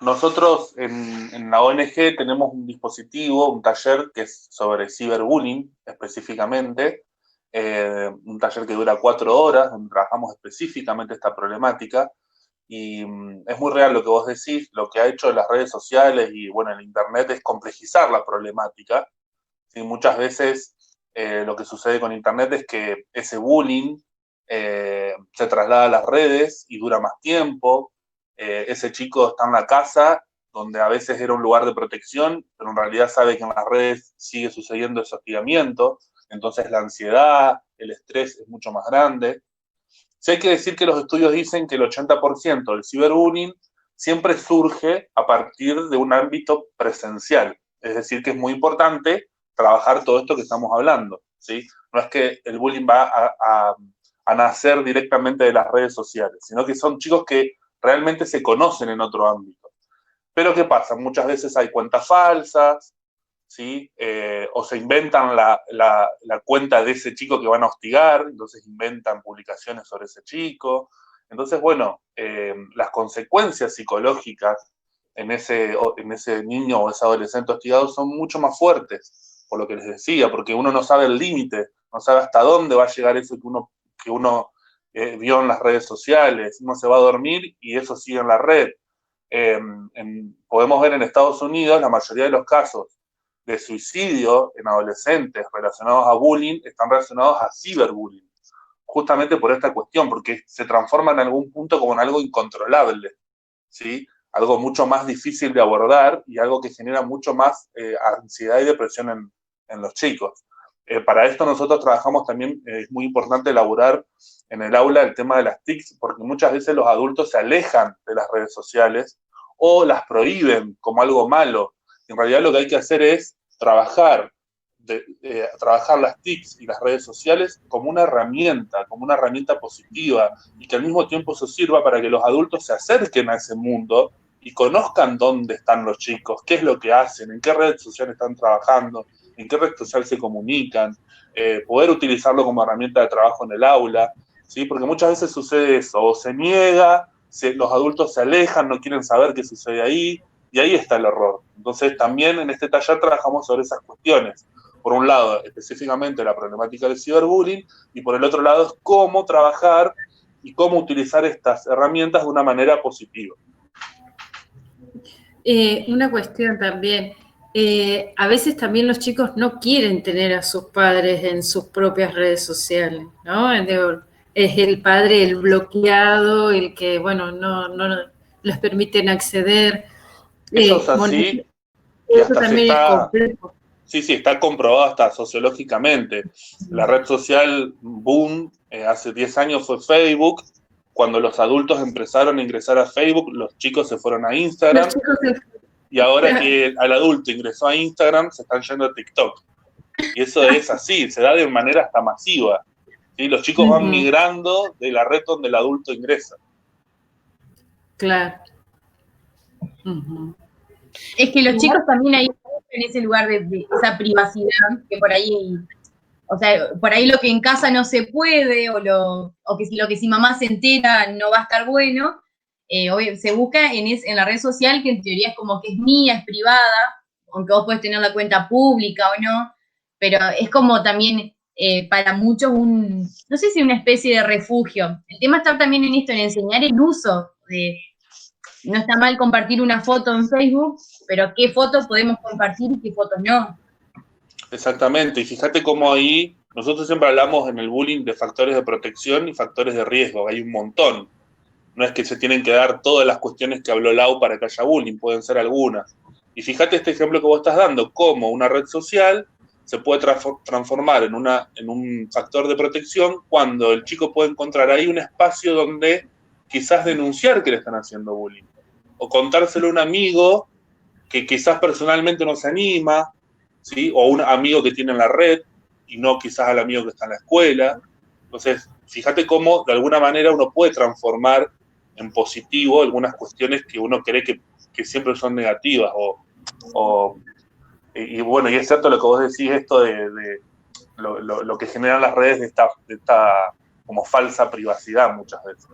Nosotros en la ONG tenemos un dispositivo, un taller que es sobre ciberbullying específicamente, un taller que dura 4 horas, donde trabajamos específicamente esta problemática, y es muy real lo que vos decís. Lo que ha hecho las redes sociales y, bueno, el internet es complejizar la problemática. ¿Sí? Muchas veces lo que sucede con internet es que ese bullying se traslada a las redes y dura más tiempo. Ese chico está en la casa, donde a veces era un lugar de protección, pero en realidad sabe que en las redes sigue sucediendo ese hostigamiento, entonces la ansiedad, el estrés es mucho más grande. Sí, hay que decir que los estudios dicen que el 80% del ciberbullying siempre surge a partir de un ámbito presencial, es decir, que es muy importante trabajar todo esto que estamos hablando, ¿sí? No es que el bullying va a nacer directamente de las redes sociales, sino que son chicos que realmente se conocen en otro ámbito. Pero ¿qué pasa? Muchas veces hay cuentas falsas, ¿sí? O se inventan la cuenta de ese chico que van a hostigar, entonces inventan publicaciones sobre ese chico. Entonces, bueno, las consecuencias psicológicas en ese niño o ese adolescente hostigado son mucho más fuertes, por lo que les decía, porque uno no sabe el límite, no sabe hasta dónde va a llegar eso que uno vio en las redes sociales. Uno se va a dormir y eso sigue en la red. Podemos ver en Estados Unidos la mayoría de los casos de suicidio en adolescentes relacionados a bullying están relacionados a ciberbullying, justamente por esta cuestión, porque se transforma en algún punto como en algo incontrolable, ¿sí? Algo mucho más difícil de abordar y algo que genera mucho más ansiedad y depresión en los chicos. Para esto nosotros trabajamos también, es muy importante elaborar en el aula el tema de las TICs, porque muchas veces los adultos se alejan de las redes sociales o las prohíben como algo malo. En realidad lo que hay que hacer es trabajar las TICs y las redes sociales como una herramienta positiva, y que al mismo tiempo eso sirva para que los adultos se acerquen a ese mundo y conozcan dónde están los chicos, qué es lo que hacen, en qué red social están trabajando, en qué red social se comunican, poder utilizarlo como herramienta de trabajo en el aula, ¿sí? Porque muchas veces sucede eso, o se niega, los adultos se alejan, no quieren saber qué sucede ahí, y ahí está el error. Entonces también en este taller trabajamos sobre esas cuestiones. Por un lado, específicamente la problemática del ciberbullying, y por el otro lado es cómo trabajar y cómo utilizar estas herramientas de una manera positiva. Una cuestión también. A veces también los chicos no quieren tener a sus padres en sus propias redes sociales, ¿no? Es el padre el bloqueado, el que, bueno, no les permiten acceder. Eso es así, y eso hasta también es complejo. Sí, está comprobado hasta sociológicamente. La red social boom hace 10 años fue Facebook. Cuando los adultos empezaron a ingresar a Facebook, los chicos se fueron a Instagram. Y ahora que el adulto ingresó a Instagram, se están yendo a TikTok. Y eso es así, se da de manera hasta masiva. ¿Sí? Los chicos van migrando de la red donde el adulto ingresa. Claro. Es que los chicos también ahí en ese lugar de esa privacidad, que por ahí, o sea, por ahí lo que en casa no se puede, o que lo que si mamá se entera no va a estar bueno, se busca en la red social, que en teoría es como que es mía, es privada, aunque vos podés tener la cuenta pública o no, pero es como también para muchos no sé si una especie de refugio. El tema está también en esto, en enseñar el uso de... No está mal compartir una foto en Facebook, pero qué fotos podemos compartir y qué fotos no. Exactamente, y fíjate cómo ahí nosotros siempre hablamos en el bullying de factores de protección y factores de riesgo, hay un montón. No es que se tienen que dar todas las cuestiones que habló Lau para que haya bullying, pueden ser algunas. Y fíjate este ejemplo que vos estás dando, cómo una red social se puede transformar en un factor de protección cuando el chico puede encontrar ahí un espacio donde quizás denunciar que le están haciendo bullying, o contárselo a un amigo que quizás personalmente no se anima, ¿sí? O un amigo que tiene en la red y no quizás al amigo que está en la escuela. Entonces, fíjate cómo de alguna manera uno puede transformar en positivo algunas cuestiones que uno cree que siempre son negativas. Y bueno, y es cierto lo que vos decís, esto de lo que generan las redes de esta como falsa privacidad muchas veces.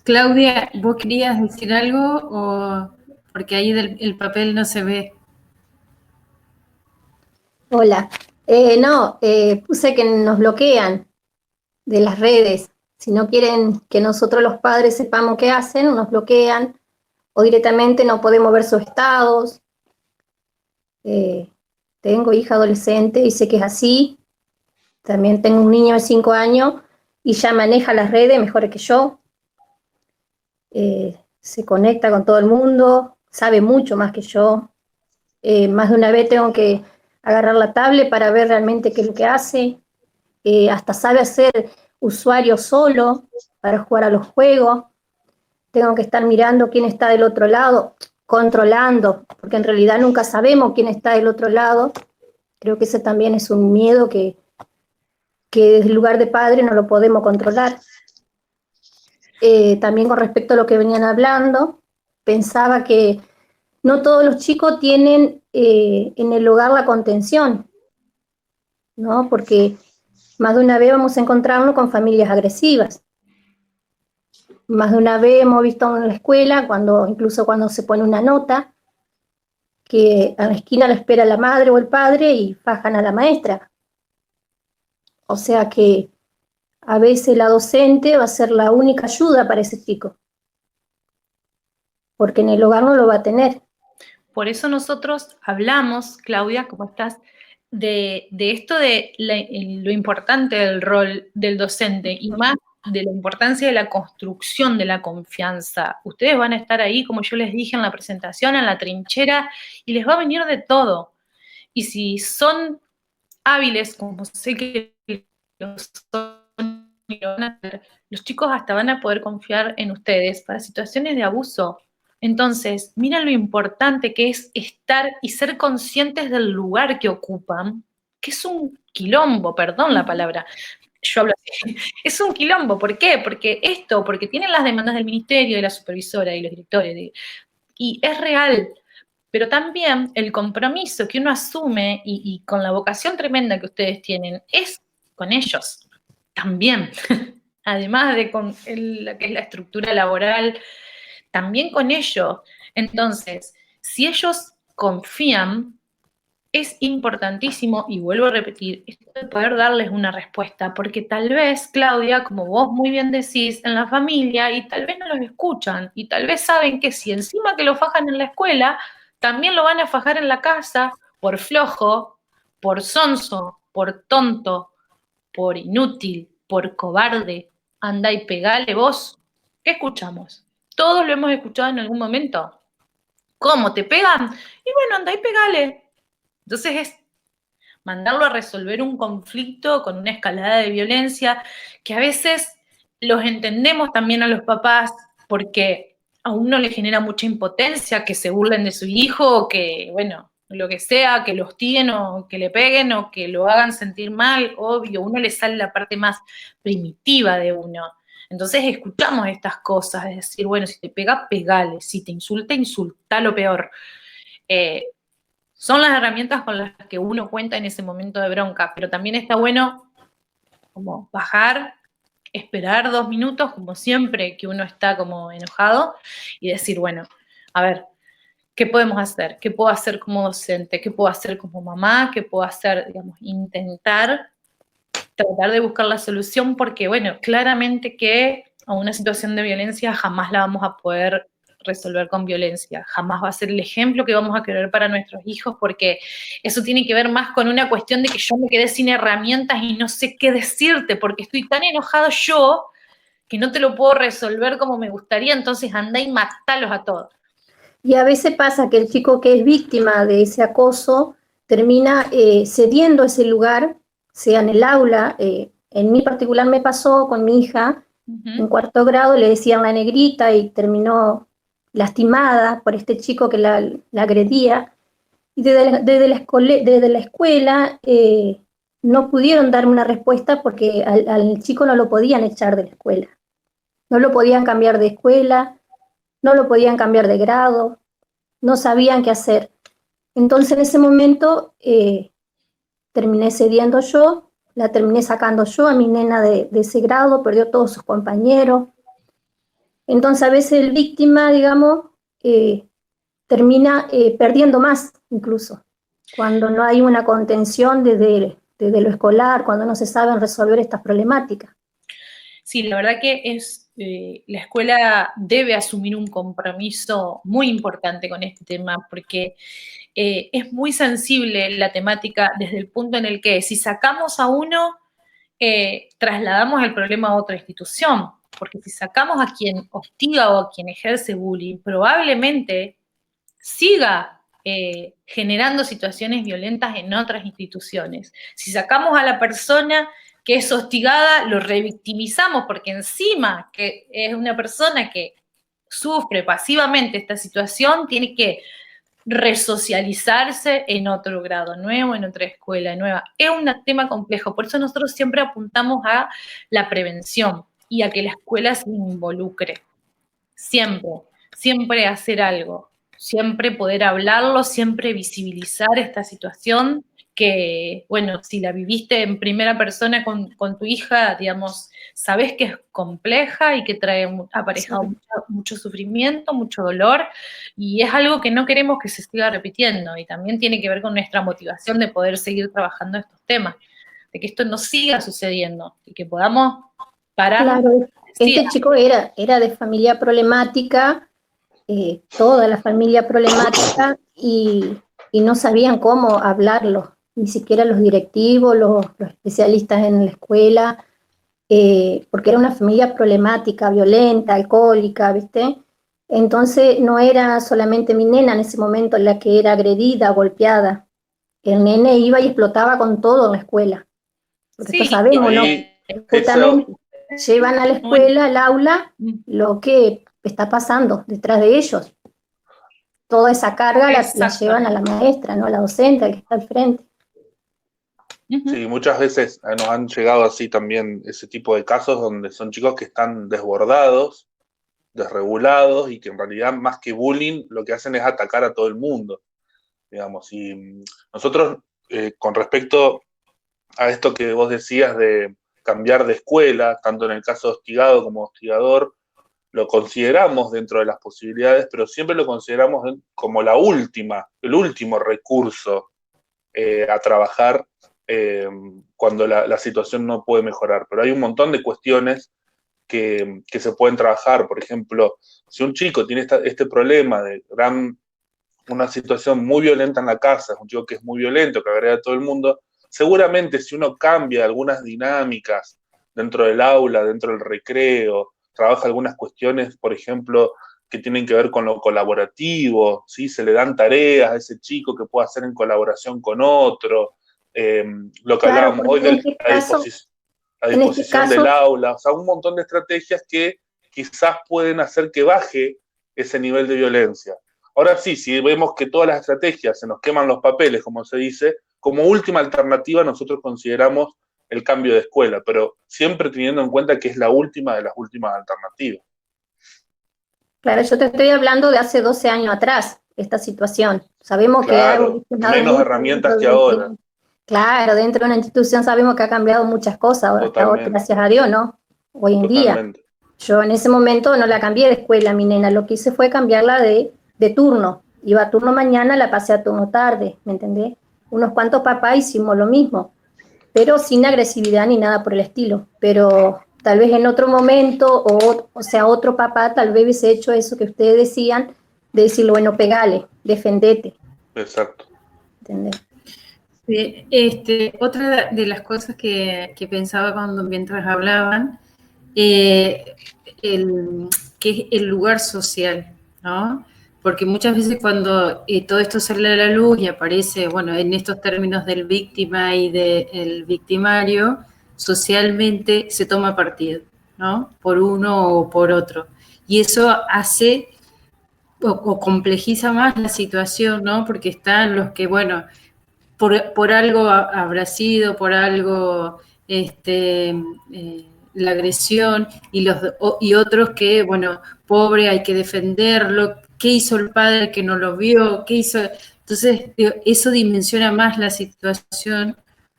Claudia, ¿vos querías decir algo o porque ahí el papel no se ve? Hola. Puse que nos bloquean de las redes. Si no quieren que nosotros los padres sepamos qué hacen, nos bloquean o directamente no podemos ver sus estados. Tengo hija adolescente y sé que es así. También tengo un niño de 5 años y ya maneja las redes mejor que yo. Se conecta con todo el mundo, sabe mucho más que yo. Más de una vez tengo que agarrar la tablet para ver realmente qué es lo que hace. Hasta sabe hacer usuario solo para jugar a los juegos. Tengo que estar mirando quién está del otro lado, controlando, porque en realidad nunca sabemos quién está del otro lado. Creo que ese también es un miedo que desde el lugar de padre no lo podemos controlar. También con respecto a lo que venían hablando, pensaba que no todos los chicos tienen en el hogar la contención, ¿no? Porque más de una vez vamos a encontrarnos con familias agresivas. Más de una vez hemos visto en la escuela, incluso cuando se pone una nota, que a la esquina la espera la madre o el padre y fajan a la maestra. O sea que a veces la docente va a ser la única ayuda para ese chico, porque en el hogar no lo va a tener. Por eso nosotros hablamos, Claudia, ¿cómo estás? De esto de lo importante del rol del docente y más de la importancia de la construcción de la confianza. Ustedes van a estar ahí, como yo les dije en la presentación, en la trinchera, y les va a venir de todo. Y si son hábiles, como sé que los son, y lo van a hacer, los chicos hasta van a poder confiar en ustedes para situaciones de abuso. Entonces, miren lo importante que es estar y ser conscientes del lugar que ocupan, que es un quilombo, perdón la palabra, yo hablo así, es un quilombo. ¿Por qué? Porque tienen las demandas del ministerio, de la supervisora y los directores, y es real, pero también el compromiso que uno asume y con la vocación tremenda que ustedes tienen es con ellos también, además de con la que es la estructura laboral, también con ellos. Entonces, si ellos confían, es importantísimo, y vuelvo a repetir, esto de poder darles una respuesta, porque tal vez, Claudia, como vos muy bien decís, en la familia, y tal vez no los escuchan, y tal vez saben que si encima que lo fajan en la escuela, también lo van a fajar en la casa por flojo, por sonso, por tonto, por inútil, por cobarde. Andá y pegale vos. ¿Qué escuchamos? Todos lo hemos escuchado en algún momento. ¿Cómo? ¿Te pegan? Y bueno, andá y pegale. Entonces es mandarlo a resolver un conflicto con una escalada de violencia, que a veces los entendemos también a los papás porque a uno le genera mucha impotencia que se burlen de su hijo, o que, bueno, lo que sea, que lo hostiguen o que le peguen o que lo hagan sentir mal, obvio, a uno le sale la parte más primitiva de uno. Entonces escuchamos estas cosas, es decir, bueno, si te pega, pegale, si te insulta, insulta lo peor. Son las herramientas con las que uno cuenta en ese momento de bronca, pero también está bueno como bajar, esperar 2 minutos, como siempre que uno está como enojado, y decir, bueno, a ver, ¿qué podemos hacer? ¿Qué puedo hacer como docente? ¿Qué puedo hacer como mamá? ¿Qué puedo hacer, digamos, intentar tratar de buscar la solución? Porque, bueno, claramente que a una situación de violencia jamás la vamos a poder resolver con violencia, jamás va a ser el ejemplo que vamos a querer para nuestros hijos, porque eso tiene que ver más con una cuestión de que yo me quedé sin herramientas y no sé qué decirte, porque estoy tan enojado yo que no te lo puedo resolver como me gustaría, entonces anda y matalos a todos. Y a veces pasa que el chico que es víctima de ese acoso termina cediendo ese lugar, sea en el aula. En mi particular me pasó con mi hija, en 4º grado le decían la negrita y terminó lastimada por este chico que la agredía. Y desde la escuela no pudieron darme una respuesta porque al chico no lo podían echar de la escuela. No lo podían cambiar de escuela, no lo podían cambiar de grado, no sabían qué hacer. Entonces en ese momento terminé cediendo yo, la terminé sacando yo a mi nena de ese grado, perdió todos sus compañeros. Entonces a veces el víctima, digamos, termina perdiendo más incluso, cuando no hay una contención desde lo escolar, cuando no se saben resolver estas problemáticas. Sí, la verdad que la escuela debe asumir un compromiso muy importante con este tema, porque es muy sensible la temática desde el punto en el que si sacamos a uno, trasladamos el problema a otra institución, porque si sacamos a quien hostiga o a quien ejerce bullying, probablemente siga generando situaciones violentas en otras instituciones. Si sacamos a la persona que es hostigada, lo revictimizamos, porque encima que es una persona que sufre pasivamente esta situación, tiene que resocializarse en otro grado nuevo, en otra escuela nueva. Es un tema complejo, por eso nosotros siempre apuntamos a la prevención y a que la escuela se involucre. Siempre hacer algo, siempre poder hablarlo, siempre visibilizar esta situación que, bueno, si la viviste en primera persona con tu hija, digamos, sabés que es compleja y que trae aparejado mucho sufrimiento, mucho dolor, y es algo que no queremos que se siga repitiendo, y también tiene que ver con nuestra motivación de poder seguir trabajando estos temas, de que esto no siga sucediendo, y que podamos parar. Claro, este chico era de familia problemática, toda la familia problemática, y no sabían cómo hablarlo, ni siquiera los directivos, los especialistas en la escuela, porque era una familia problemática, violenta, alcohólica, ¿viste? Entonces no era solamente mi nena en ese momento la que era agredida, golpeada, el nene iba y explotaba con todo en la escuela. Porque Sí, esto sabemos, ¿no? Ahí, Justamente llevan a la escuela, al aula, Mm. lo que está pasando detrás de ellos. Toda esa carga la llevan a la maestra, ¿no? A la docente, al que está al frente. Ujú. sí, muchas veces nos han llegado así también ese tipo de casos donde son chicos que están desbordados, desregulados y que en realidad más que bullying lo que hacen es atacar a todo el mundo, digamos. Y nosotros, con respecto a esto que vos decías de cambiar de escuela, tanto en el caso de hostigado como hostigador, lo consideramos dentro de las posibilidades, pero siempre lo consideramos como el último recurso a trabajar cuando la situación no puede mejorar. Pero hay un montón de cuestiones que se pueden trabajar. Por ejemplo, si un chico tiene este problema de una situación muy violenta en la casa, es un chico que es muy violento, que agrede a todo el mundo, seguramente si uno cambia algunas dinámicas dentro del aula, dentro del recreo, trabaja algunas cuestiones, por ejemplo, que tienen que ver con lo colaborativo, ¿sí? Se le dan tareas a ese chico que pueda hacer en colaboración con otro, lo que Claro, hablábamos hoy de a en este disposición del caso, aula, o sea, un montón de estrategias que quizás pueden hacer que baje ese nivel de violencia. Ahora sí, si vemos que todas las estrategias se nos queman los papeles, como se dice, como última alternativa nosotros consideramos el cambio de escuela, pero siempre teniendo en cuenta que es la última de las últimas alternativas. claro, yo te estoy hablando de hace 12 años atrás, esta situación. Sabemos que ha Claro, evolucionado menos mucho herramientas dentro que ahora. claro, dentro de una institución sabemos que ha cambiado muchas cosas, hasta ahora, Totalmente, gracias a Dios, ¿no? Hoy en día. totalmente. Yo en ese momento no la cambié de escuela, mi nena, lo que hice fue cambiarla de turno. Iba a turno mañana, la pasé a turno tarde, ¿me entendés? Unos cuantos papás hicimos lo mismo, pero sin agresividad ni nada por el estilo. Pero tal vez en otro momento, o sea, otro papá tal vez hubiese hecho eso que ustedes decían, de decirle, bueno, pegale, defendete. Exacto. ¿Entendés? Otra de las cosas que pensaba mientras hablaban, que es el lugar social, ¿no? Porque muchas veces cuando todo esto sale a la luz y aparece, bueno, en estos términos del víctima y del victimario, socialmente se toma partido, ¿no? Por uno o por otro. Y eso hace o complejiza más la situación, ¿no? Porque están los que, bueno, por algo habrá sido, por algo la agresión, y otros que, bueno, pobre, hay que defenderlo, ¿qué hizo el padre que no lo vio? ¿Qué hizo? Entonces, eso dimensiona más la situación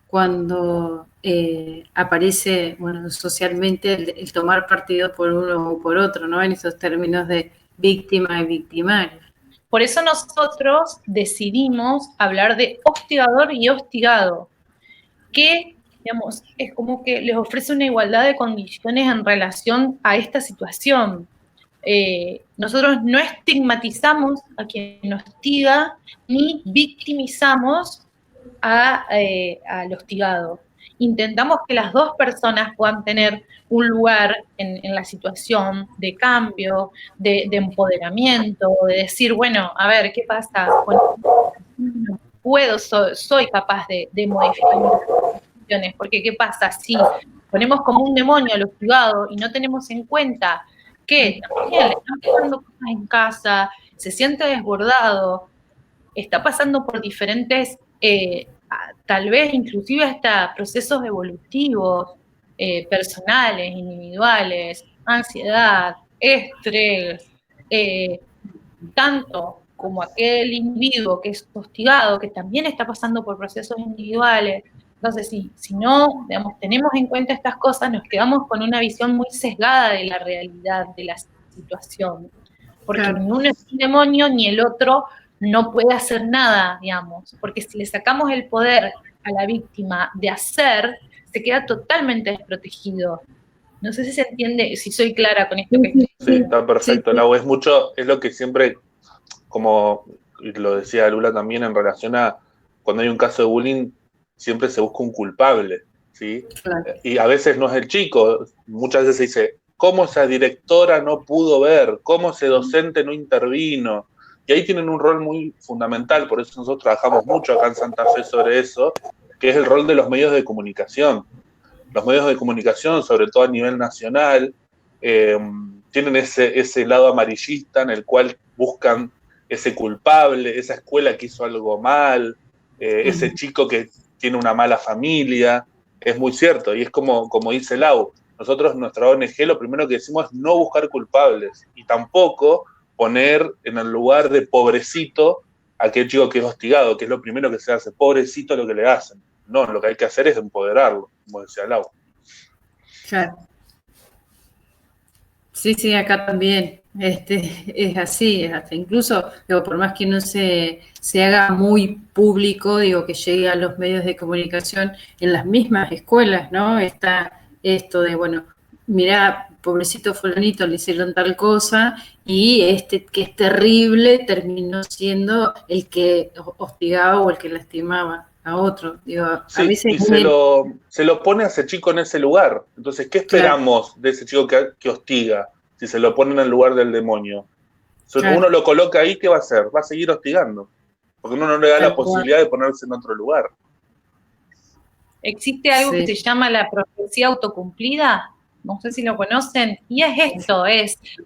cuando aparece, bueno, socialmente el tomar partido por uno o por otro, ¿no? En esos términos de víctima y victimario. Por eso nosotros decidimos hablar de hostigador y hostigado, que, digamos, es como que les ofrece una igualdad de condiciones en relación a esta situación. Nosotros no estigmatizamos a quien hostiga ni victimizamos al hostigado. Intentamos que las dos personas puedan tener un lugar en la situación de cambio, de empoderamiento, de decir, bueno, a ver, ¿qué pasa? Bueno, soy capaz de modificar mis situaciones, porque ¿qué pasa? Si ponemos como un demonio al hostigado y no tenemos en cuenta que también le están pasando cosas en casa, se siente desbordado, está pasando por diferentes, tal vez inclusive hasta procesos evolutivos, personales, individuales, ansiedad, estrés, tanto como aquel individuo que es hostigado, que también está pasando por procesos individuales. Entonces, si no, digamos, tenemos en cuenta estas cosas, nos quedamos con una visión muy sesgada de la realidad de la situación. Porque Claro. ni uno es un demonio, ni el otro no puede hacer nada, digamos. Porque si le sacamos el poder a la víctima de hacer, se queda totalmente desprotegido. No sé si se entiende, si soy clara con esto que estoy Sí, está perfecto. Sí. Lau, es lo que siempre, como lo decía Lula también, en relación a cuando hay un caso de bullying, siempre se busca un culpable, ¿sí? Claro. Y a veces no es el chico, muchas veces se dice, ¿cómo esa directora no pudo ver? ¿Cómo ese docente no intervino? Y ahí tienen un rol muy fundamental, por eso nosotros trabajamos mucho acá en Santa Fe sobre eso, que es el rol de los medios de comunicación. Los medios de comunicación, sobre todo a nivel nacional, tienen ese lado amarillista en el cual buscan ese culpable, esa escuela que hizo algo mal, ese chico que tiene una mala familia. Es muy cierto, y es como dice Lau, nosotros, nuestra ONG, lo primero que decimos es no buscar culpables, y tampoco poner en el lugar de pobrecito a aquel chico que es hostigado, que es lo primero que se hace, pobrecito lo que le hacen. No, lo que hay que hacer es empoderarlo, como decía Lau. Claro. Sí, sí, acá también. Es así, hasta incluso, digo, por más que no se haga muy público, digo, que llegue a los medios de comunicación en las mismas escuelas, ¿no? Está esto de, bueno, mirá, pobrecito fulanito, le hicieron tal cosa, y que es terrible terminó siendo el que hostigaba o el que lastimaba a otro. Digo, Sí, a veces y se lo pone a ese chico en ese lugar. Entonces, ¿qué esperamos de ese chico que hostiga si se lo pone en el lugar del demonio? Si Claro. uno lo coloca ahí, ¿qué va a hacer? Va a seguir hostigando, porque uno no le da la posibilidad de ponerse en otro lugar. Existe algo que Sí. se llama la profecía autocumplida, no sé si lo conocen, y es esto,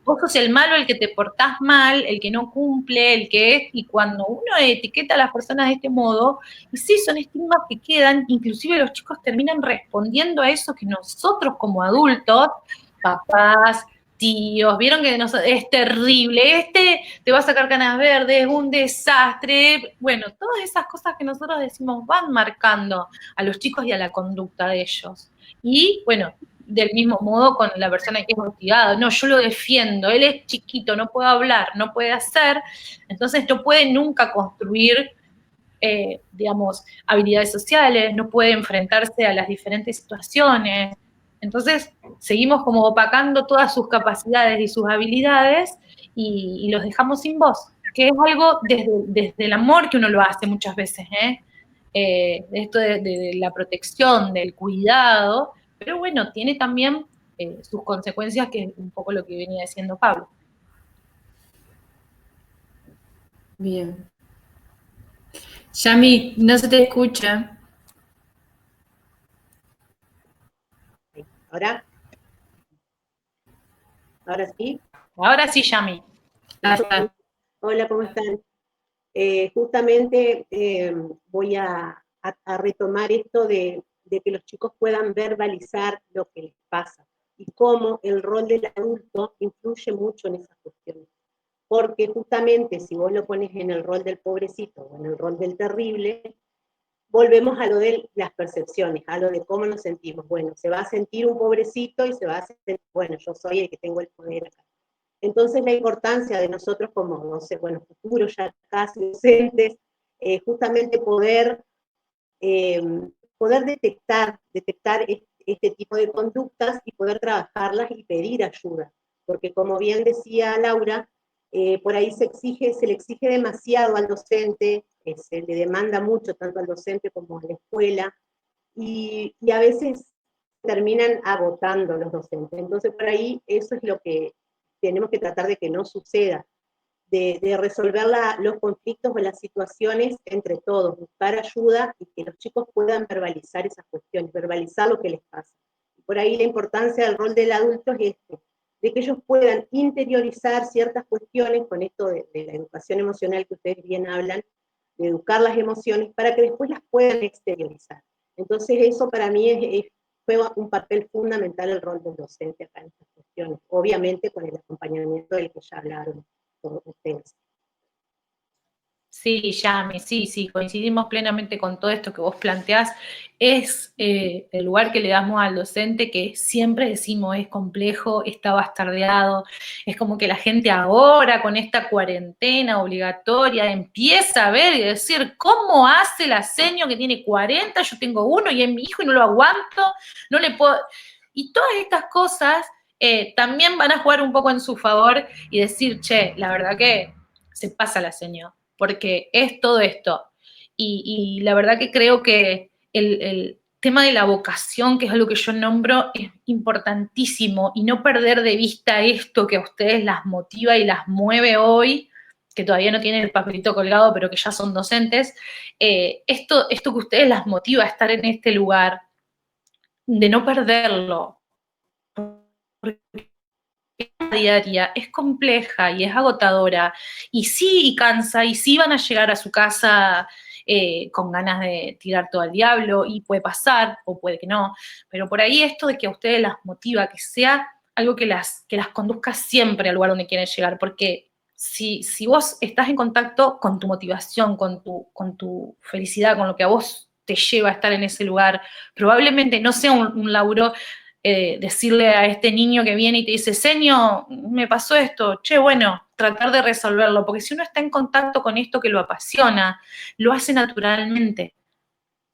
vos sos el malo, el que te portás mal, el que no cumple, el que es, y cuando uno etiqueta a las personas de este modo, y sí, son estigmas que quedan, inclusive los chicos terminan respondiendo a eso que nosotros como adultos, papás, tíos, vieron que es terrible, te va a sacar canas verdes, es un desastre, bueno, todas esas cosas que nosotros decimos van marcando a los chicos y a la conducta de ellos. Y, bueno, del mismo modo con la persona que es hostigada, no, yo lo defiendo, él es chiquito, no puede hablar, no puede hacer, entonces no puede nunca construir, digamos, habilidades sociales, no puede enfrentarse a las diferentes situaciones. Entonces, seguimos como opacando todas sus capacidades y sus habilidades y los dejamos sin voz, que es algo desde el amor que uno lo hace muchas veces, esto de la protección, del cuidado, pero bueno, tiene también sus consecuencias, que es un poco lo que venía diciendo Pablo. Bien. Yami, no se te escucha. ¿Ahora? ¿Ahora sí? Ahora sí, Yami. Hola, ¿cómo están? Justamente voy a retomar esto de que los chicos puedan verbalizar lo que les pasa y cómo el rol del adulto influye mucho en esas cuestiones. Porque justamente si vos lo pones en el rol del pobrecito o en el rol del terrible, volvemos a lo de las percepciones, a lo de cómo nos sentimos. Bueno, se va a sentir un pobrecito y se va a sentir, bueno, yo soy el que tengo el poder acá. Entonces la importancia de nosotros como, no sé, bueno, futuros ya casi docentes, justamente poder detectar este tipo de conductas y poder trabajarlas y pedir ayuda. Porque como bien decía Laura, por ahí se le exige demasiado al docente, se le demanda mucho tanto al docente como a la escuela, y a veces terminan agotando los docentes. Entonces por ahí eso es lo que tenemos que tratar de que no suceda, de resolver los conflictos o las situaciones entre todos, buscar ayuda y que los chicos puedan verbalizar esas cuestiones, verbalizar lo que les pasa. Y por ahí la importancia del rol del adulto es de que ellos puedan interiorizar ciertas cuestiones con esto de la educación emocional que ustedes bien hablan, de educar las emociones para que después las puedan exteriorizar. Entonces eso para mí fue un papel fundamental el rol del docente acá en estas cuestiones, obviamente con el acompañamiento del que ya hablaron todos ustedes. Sí, Yami, sí, coincidimos plenamente con todo esto que vos planteás. Es el lugar que le damos al docente, que siempre decimos es complejo, está bastardeado. Es como que la gente ahora, con esta cuarentena obligatoria, empieza a ver y decir, ¿cómo hace la seño que tiene 40? Yo tengo 1 y es mi hijo y no lo aguanto, no le puedo... Y todas estas cosas también van a jugar un poco en su favor y decir, che, la verdad que se pasa la seño, porque es todo esto. Y la verdad que creo que el tema de la vocación, que es algo que yo nombro, es importantísimo, y no perder de vista esto que a ustedes las motiva y las mueve hoy, que todavía no tienen el papelito colgado, pero que ya son docentes, esto que ustedes las motiva a estar en este lugar, de no perderlo, diaria es compleja y es agotadora, y sí, y cansa, y sí van a llegar a su casa con ganas de tirar todo al diablo, y puede pasar, o puede que no, pero por ahí esto de que a ustedes las motiva, que sea algo que las conduzca siempre al lugar donde quieren llegar, porque si vos estás en contacto con tu motivación, con tu felicidad, con lo que a vos te lleva a estar en ese lugar, probablemente no sea un laburo decirle a este niño que viene y te dice, señor, me pasó esto, che, bueno, tratar de resolverlo, porque si uno está en contacto con esto que lo apasiona, lo hace naturalmente.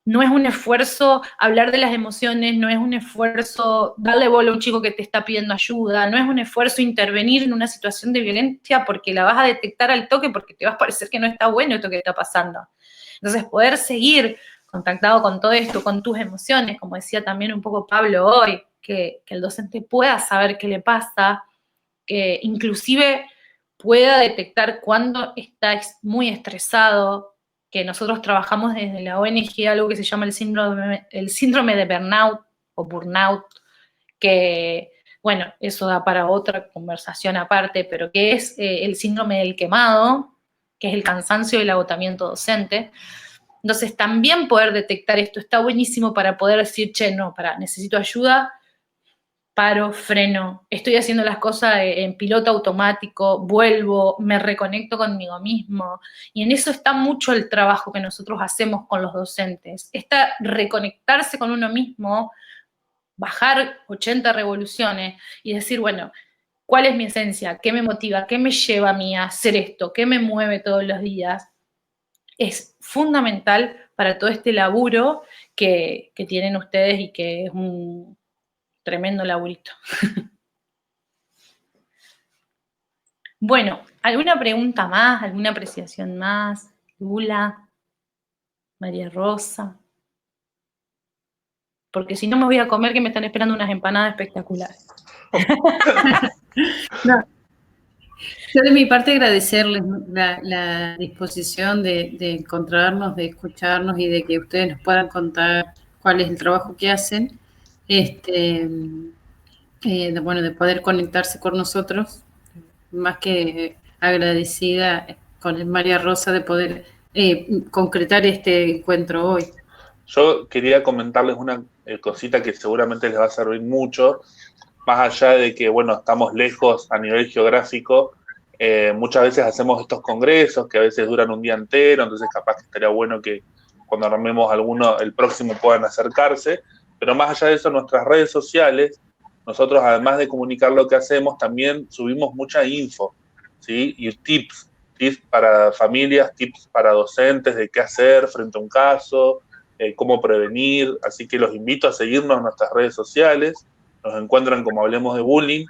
No es un esfuerzo hablar de las emociones, no es un esfuerzo darle bola a un chico que te está pidiendo ayuda, no es un esfuerzo intervenir en una situación de violencia porque la vas a detectar al toque, porque te va a parecer que no está bueno esto que está pasando. Entonces, poder seguir contactado con todo esto, con tus emociones, como decía también un poco Pablo hoy, que el docente pueda saber qué le pasa, que inclusive pueda detectar cuando está muy estresado, que nosotros trabajamos desde la ONG algo que se llama el síndrome de burnout o burnout, que, bueno, eso da para otra conversación aparte, pero que es el síndrome del quemado, que es el cansancio y el agotamiento docente. Entonces, también poder detectar esto está buenísimo para poder decir, che, no, necesito ayuda, paro, freno, estoy haciendo las cosas en piloto automático, vuelvo, me reconecto conmigo mismo, y en eso está mucho el trabajo que nosotros hacemos con los docentes, está reconectarse con uno mismo, bajar 80 revoluciones y decir, bueno, ¿cuál es mi esencia? ¿Qué me motiva? ¿Qué me lleva a mí a hacer esto? ¿Qué me mueve todos los días? Es fundamental para todo este laburo que tienen ustedes y que es un tremendo laburito. Bueno, ¿alguna pregunta más? ¿Alguna apreciación más? Lula, María Rosa. Porque si no me voy a comer, que me están esperando unas empanadas espectaculares. No. Yo de mi parte agradecerles la disposición de encontrarnos, de escucharnos y de que ustedes nos puedan contar cuál es el trabajo que hacen. De poder conectarse con nosotros, más que agradecida con María Rosa de poder concretar este encuentro hoy. Yo quería comentarles una cosita que seguramente les va a servir mucho, más allá de que, bueno, estamos lejos a nivel geográfico, muchas veces hacemos estos congresos que a veces duran un día entero, entonces capaz que estaría bueno que cuando armemos alguno, el próximo puedan acercarse, pero más allá de eso, nuestras redes sociales, nosotros además de comunicar lo que hacemos, también subimos mucha info, ¿sí? Y tips para familias, tips para docentes de qué hacer frente a un caso, cómo prevenir, así que los invito a seguirnos en nuestras redes sociales, nos encuentran como Hablemos de Bullying,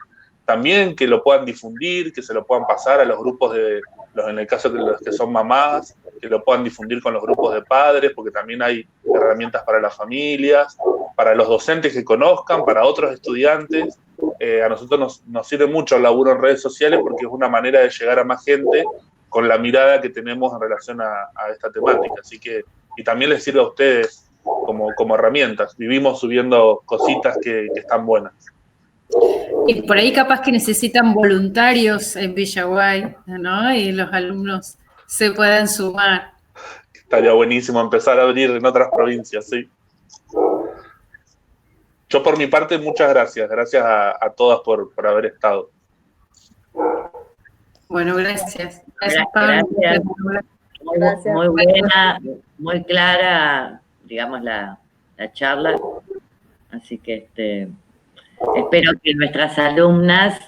también que lo puedan difundir, que se lo puedan pasar a los grupos en el caso de los que son mamás, que lo puedan difundir con los grupos de padres, porque también hay herramientas para las familias, para los docentes que conozcan, para otros estudiantes. A nosotros nos sirve mucho el laburo en redes sociales porque es una manera de llegar a más gente con la mirada que tenemos en relación a esta temática. Así que, y también les sirve a ustedes como herramientas. Vivimos subiendo cositas que están buenas. Y por ahí capaz que necesitan voluntarios en Villaguay, ¿no? Y los alumnos se puedan sumar. Estaría buenísimo empezar a abrir en otras provincias, sí. Yo por mi parte, muchas gracias. Gracias a todas por haber estado. Bueno, gracias. Gracias, Pablo. Gracias. Muy buena, muy clara, digamos, la charla. Así que espero que nuestras alumnas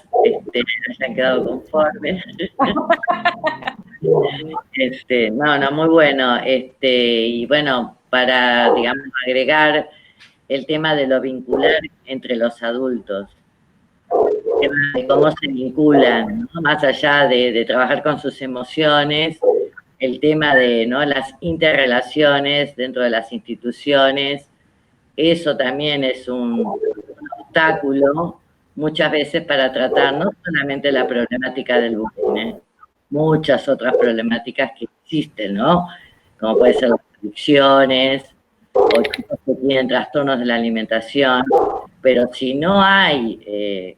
hayan quedado conformes. No, muy bueno. Y bueno, para, digamos, agregar el tema de lo vincular entre los adultos, el tema de cómo se vinculan, ¿no? Más allá de trabajar con sus emociones, el tema de, ¿no?, las interrelaciones dentro de las instituciones, eso también es un obstáculo muchas veces para tratar no solamente la problemática del bullying, muchas otras problemáticas que existen, ¿no? Como puede ser las adicciones, o chicos que tienen trastornos de la alimentación, pero si no hay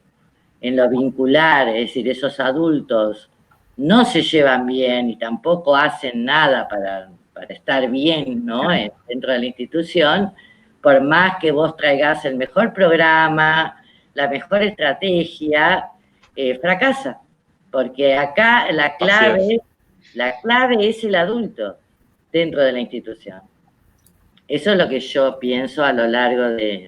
en lo vincular, es decir, esos adultos no se llevan bien y tampoco hacen nada para estar bien, ¿no? Dentro de la institución, por más que vos traigas el mejor programa, la mejor estrategia, fracasa. Porque acá la clave es el adulto dentro de la institución. Eso es lo que yo pienso a lo largo de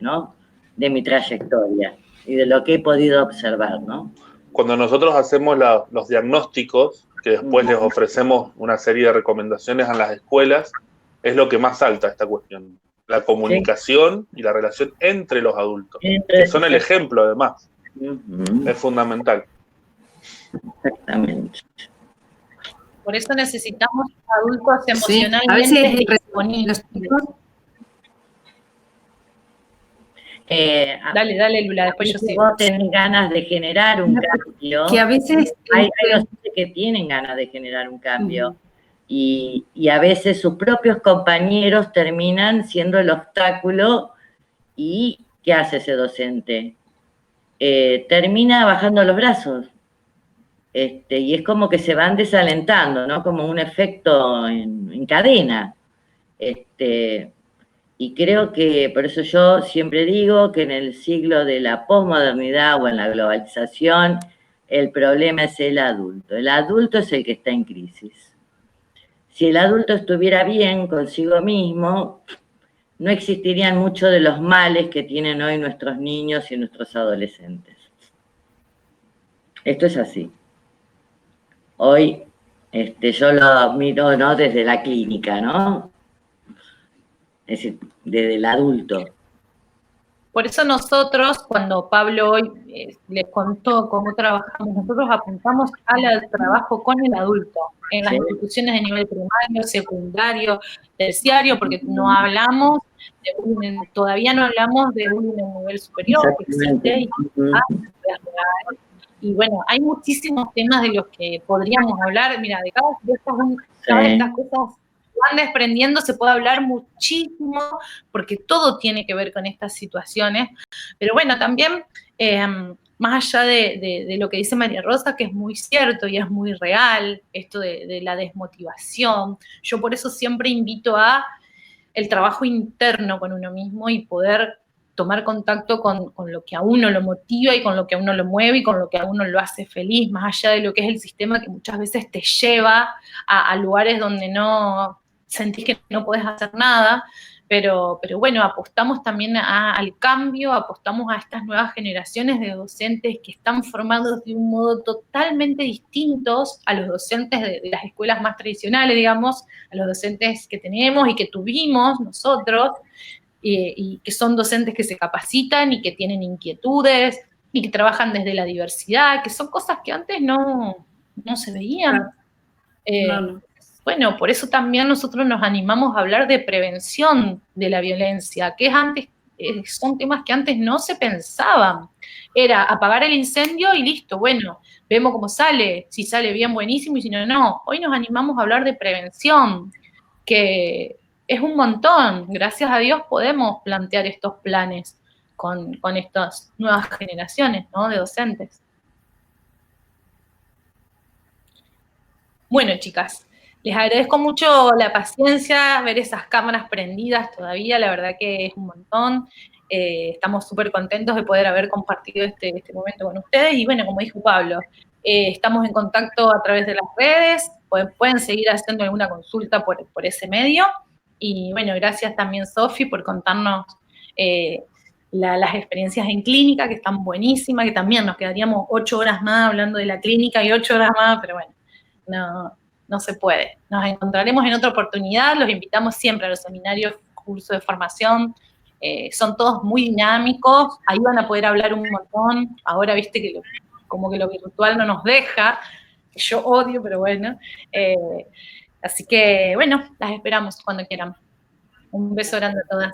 mi trayectoria y de lo que he podido observar, ¿no? Cuando nosotros hacemos los diagnósticos, que después les ofrecemos una serie de recomendaciones a las escuelas, es lo que más salta esta cuestión. La comunicación y la relación entre los adultos, que son el ejemplo además. Es fundamental. Exactamente. Por eso necesitamos adultos emocionalmente a veces disponibles. Dale, Lula, después yo sigo. Vos tenés ganas de generar un cambio. Que a veces hay docentes que tienen ganas de generar un cambio. Y a veces sus propios compañeros terminan siendo el obstáculo. ¿Y qué hace ese docente? Termina bajando los brazos. Y es como que se van desalentando, ¿no? Como un efecto en cadena. Y creo que, por eso yo siempre digo que en el siglo de la posmodernidad o en la globalización, el problema es el adulto. El adulto es el que está en crisis. Si el adulto estuviera bien consigo mismo, no existirían muchos de los males que tienen hoy nuestros niños y nuestros adolescentes. Esto es así. Hoy yo lo miro, ¿no?, desde la clínica, ¿no? Es decir, desde el adulto. Por eso nosotros, cuando Pablo hoy les contó cómo trabajamos, nosotros apuntamos al trabajo con el adulto, en las instituciones de nivel primario, secundario, terciario, porque no hablamos de bullying, todavía no hablamos de bullying en nivel superior, que existe y bueno, hay muchísimos temas de los que podríamos hablar. Mira, de cada de estas cosas van desprendiendo, se puede hablar muchísimo, porque todo tiene que ver con estas situaciones. Pero bueno, también, más allá de lo que dice María Rosa, que es muy cierto y es muy real, esto de la desmotivación, yo por eso siempre invito a el trabajo interno con uno mismo y poder tomar contacto con lo que a uno lo motiva y con lo que a uno lo mueve y con lo que a uno lo hace feliz, más allá de lo que es el sistema que muchas veces te lleva a lugares donde no sentís que no podés hacer nada, pero bueno, apostamos también al cambio, apostamos a estas nuevas generaciones de docentes que están formados de un modo totalmente distintos a los docentes de las escuelas más tradicionales, digamos, a los docentes que tenemos y que tuvimos nosotros, y que son docentes que se capacitan y que tienen inquietudes y que trabajan desde la diversidad, que son cosas que antes no se veían. No. Bueno, por eso también nosotros nos animamos a hablar de prevención de la violencia, que son temas que antes no se pensaban. Era apagar el incendio y listo, bueno, vemos cómo sale, si sale bien, buenísimo, y si no, no. Hoy nos animamos a hablar de prevención, que es un montón. Gracias a Dios podemos plantear estos planes con estas nuevas generaciones, ¿no?, de docentes. Bueno, chicas, les agradezco mucho la paciencia, ver esas cámaras prendidas todavía, la verdad que es un montón. Estamos súper contentos de poder haber compartido este momento con ustedes. Y bueno, como dijo Pablo, estamos en contacto a través de las redes, pueden seguir haciendo alguna consulta por ese medio. Y bueno, gracias también, Sofi, por contarnos las experiencias en clínica, que están buenísimas, que también nos quedaríamos 8 horas más hablando de la clínica y 8 horas más, pero bueno, no se puede. Nos encontraremos en otra oportunidad, los invitamos siempre a los seminarios, cursos de formación, son todos muy dinámicos, ahí van a poder hablar un montón. Ahora viste que como que lo virtual no nos deja, que yo odio, pero bueno. Así que, bueno, las esperamos cuando quieran. Un beso grande a todas.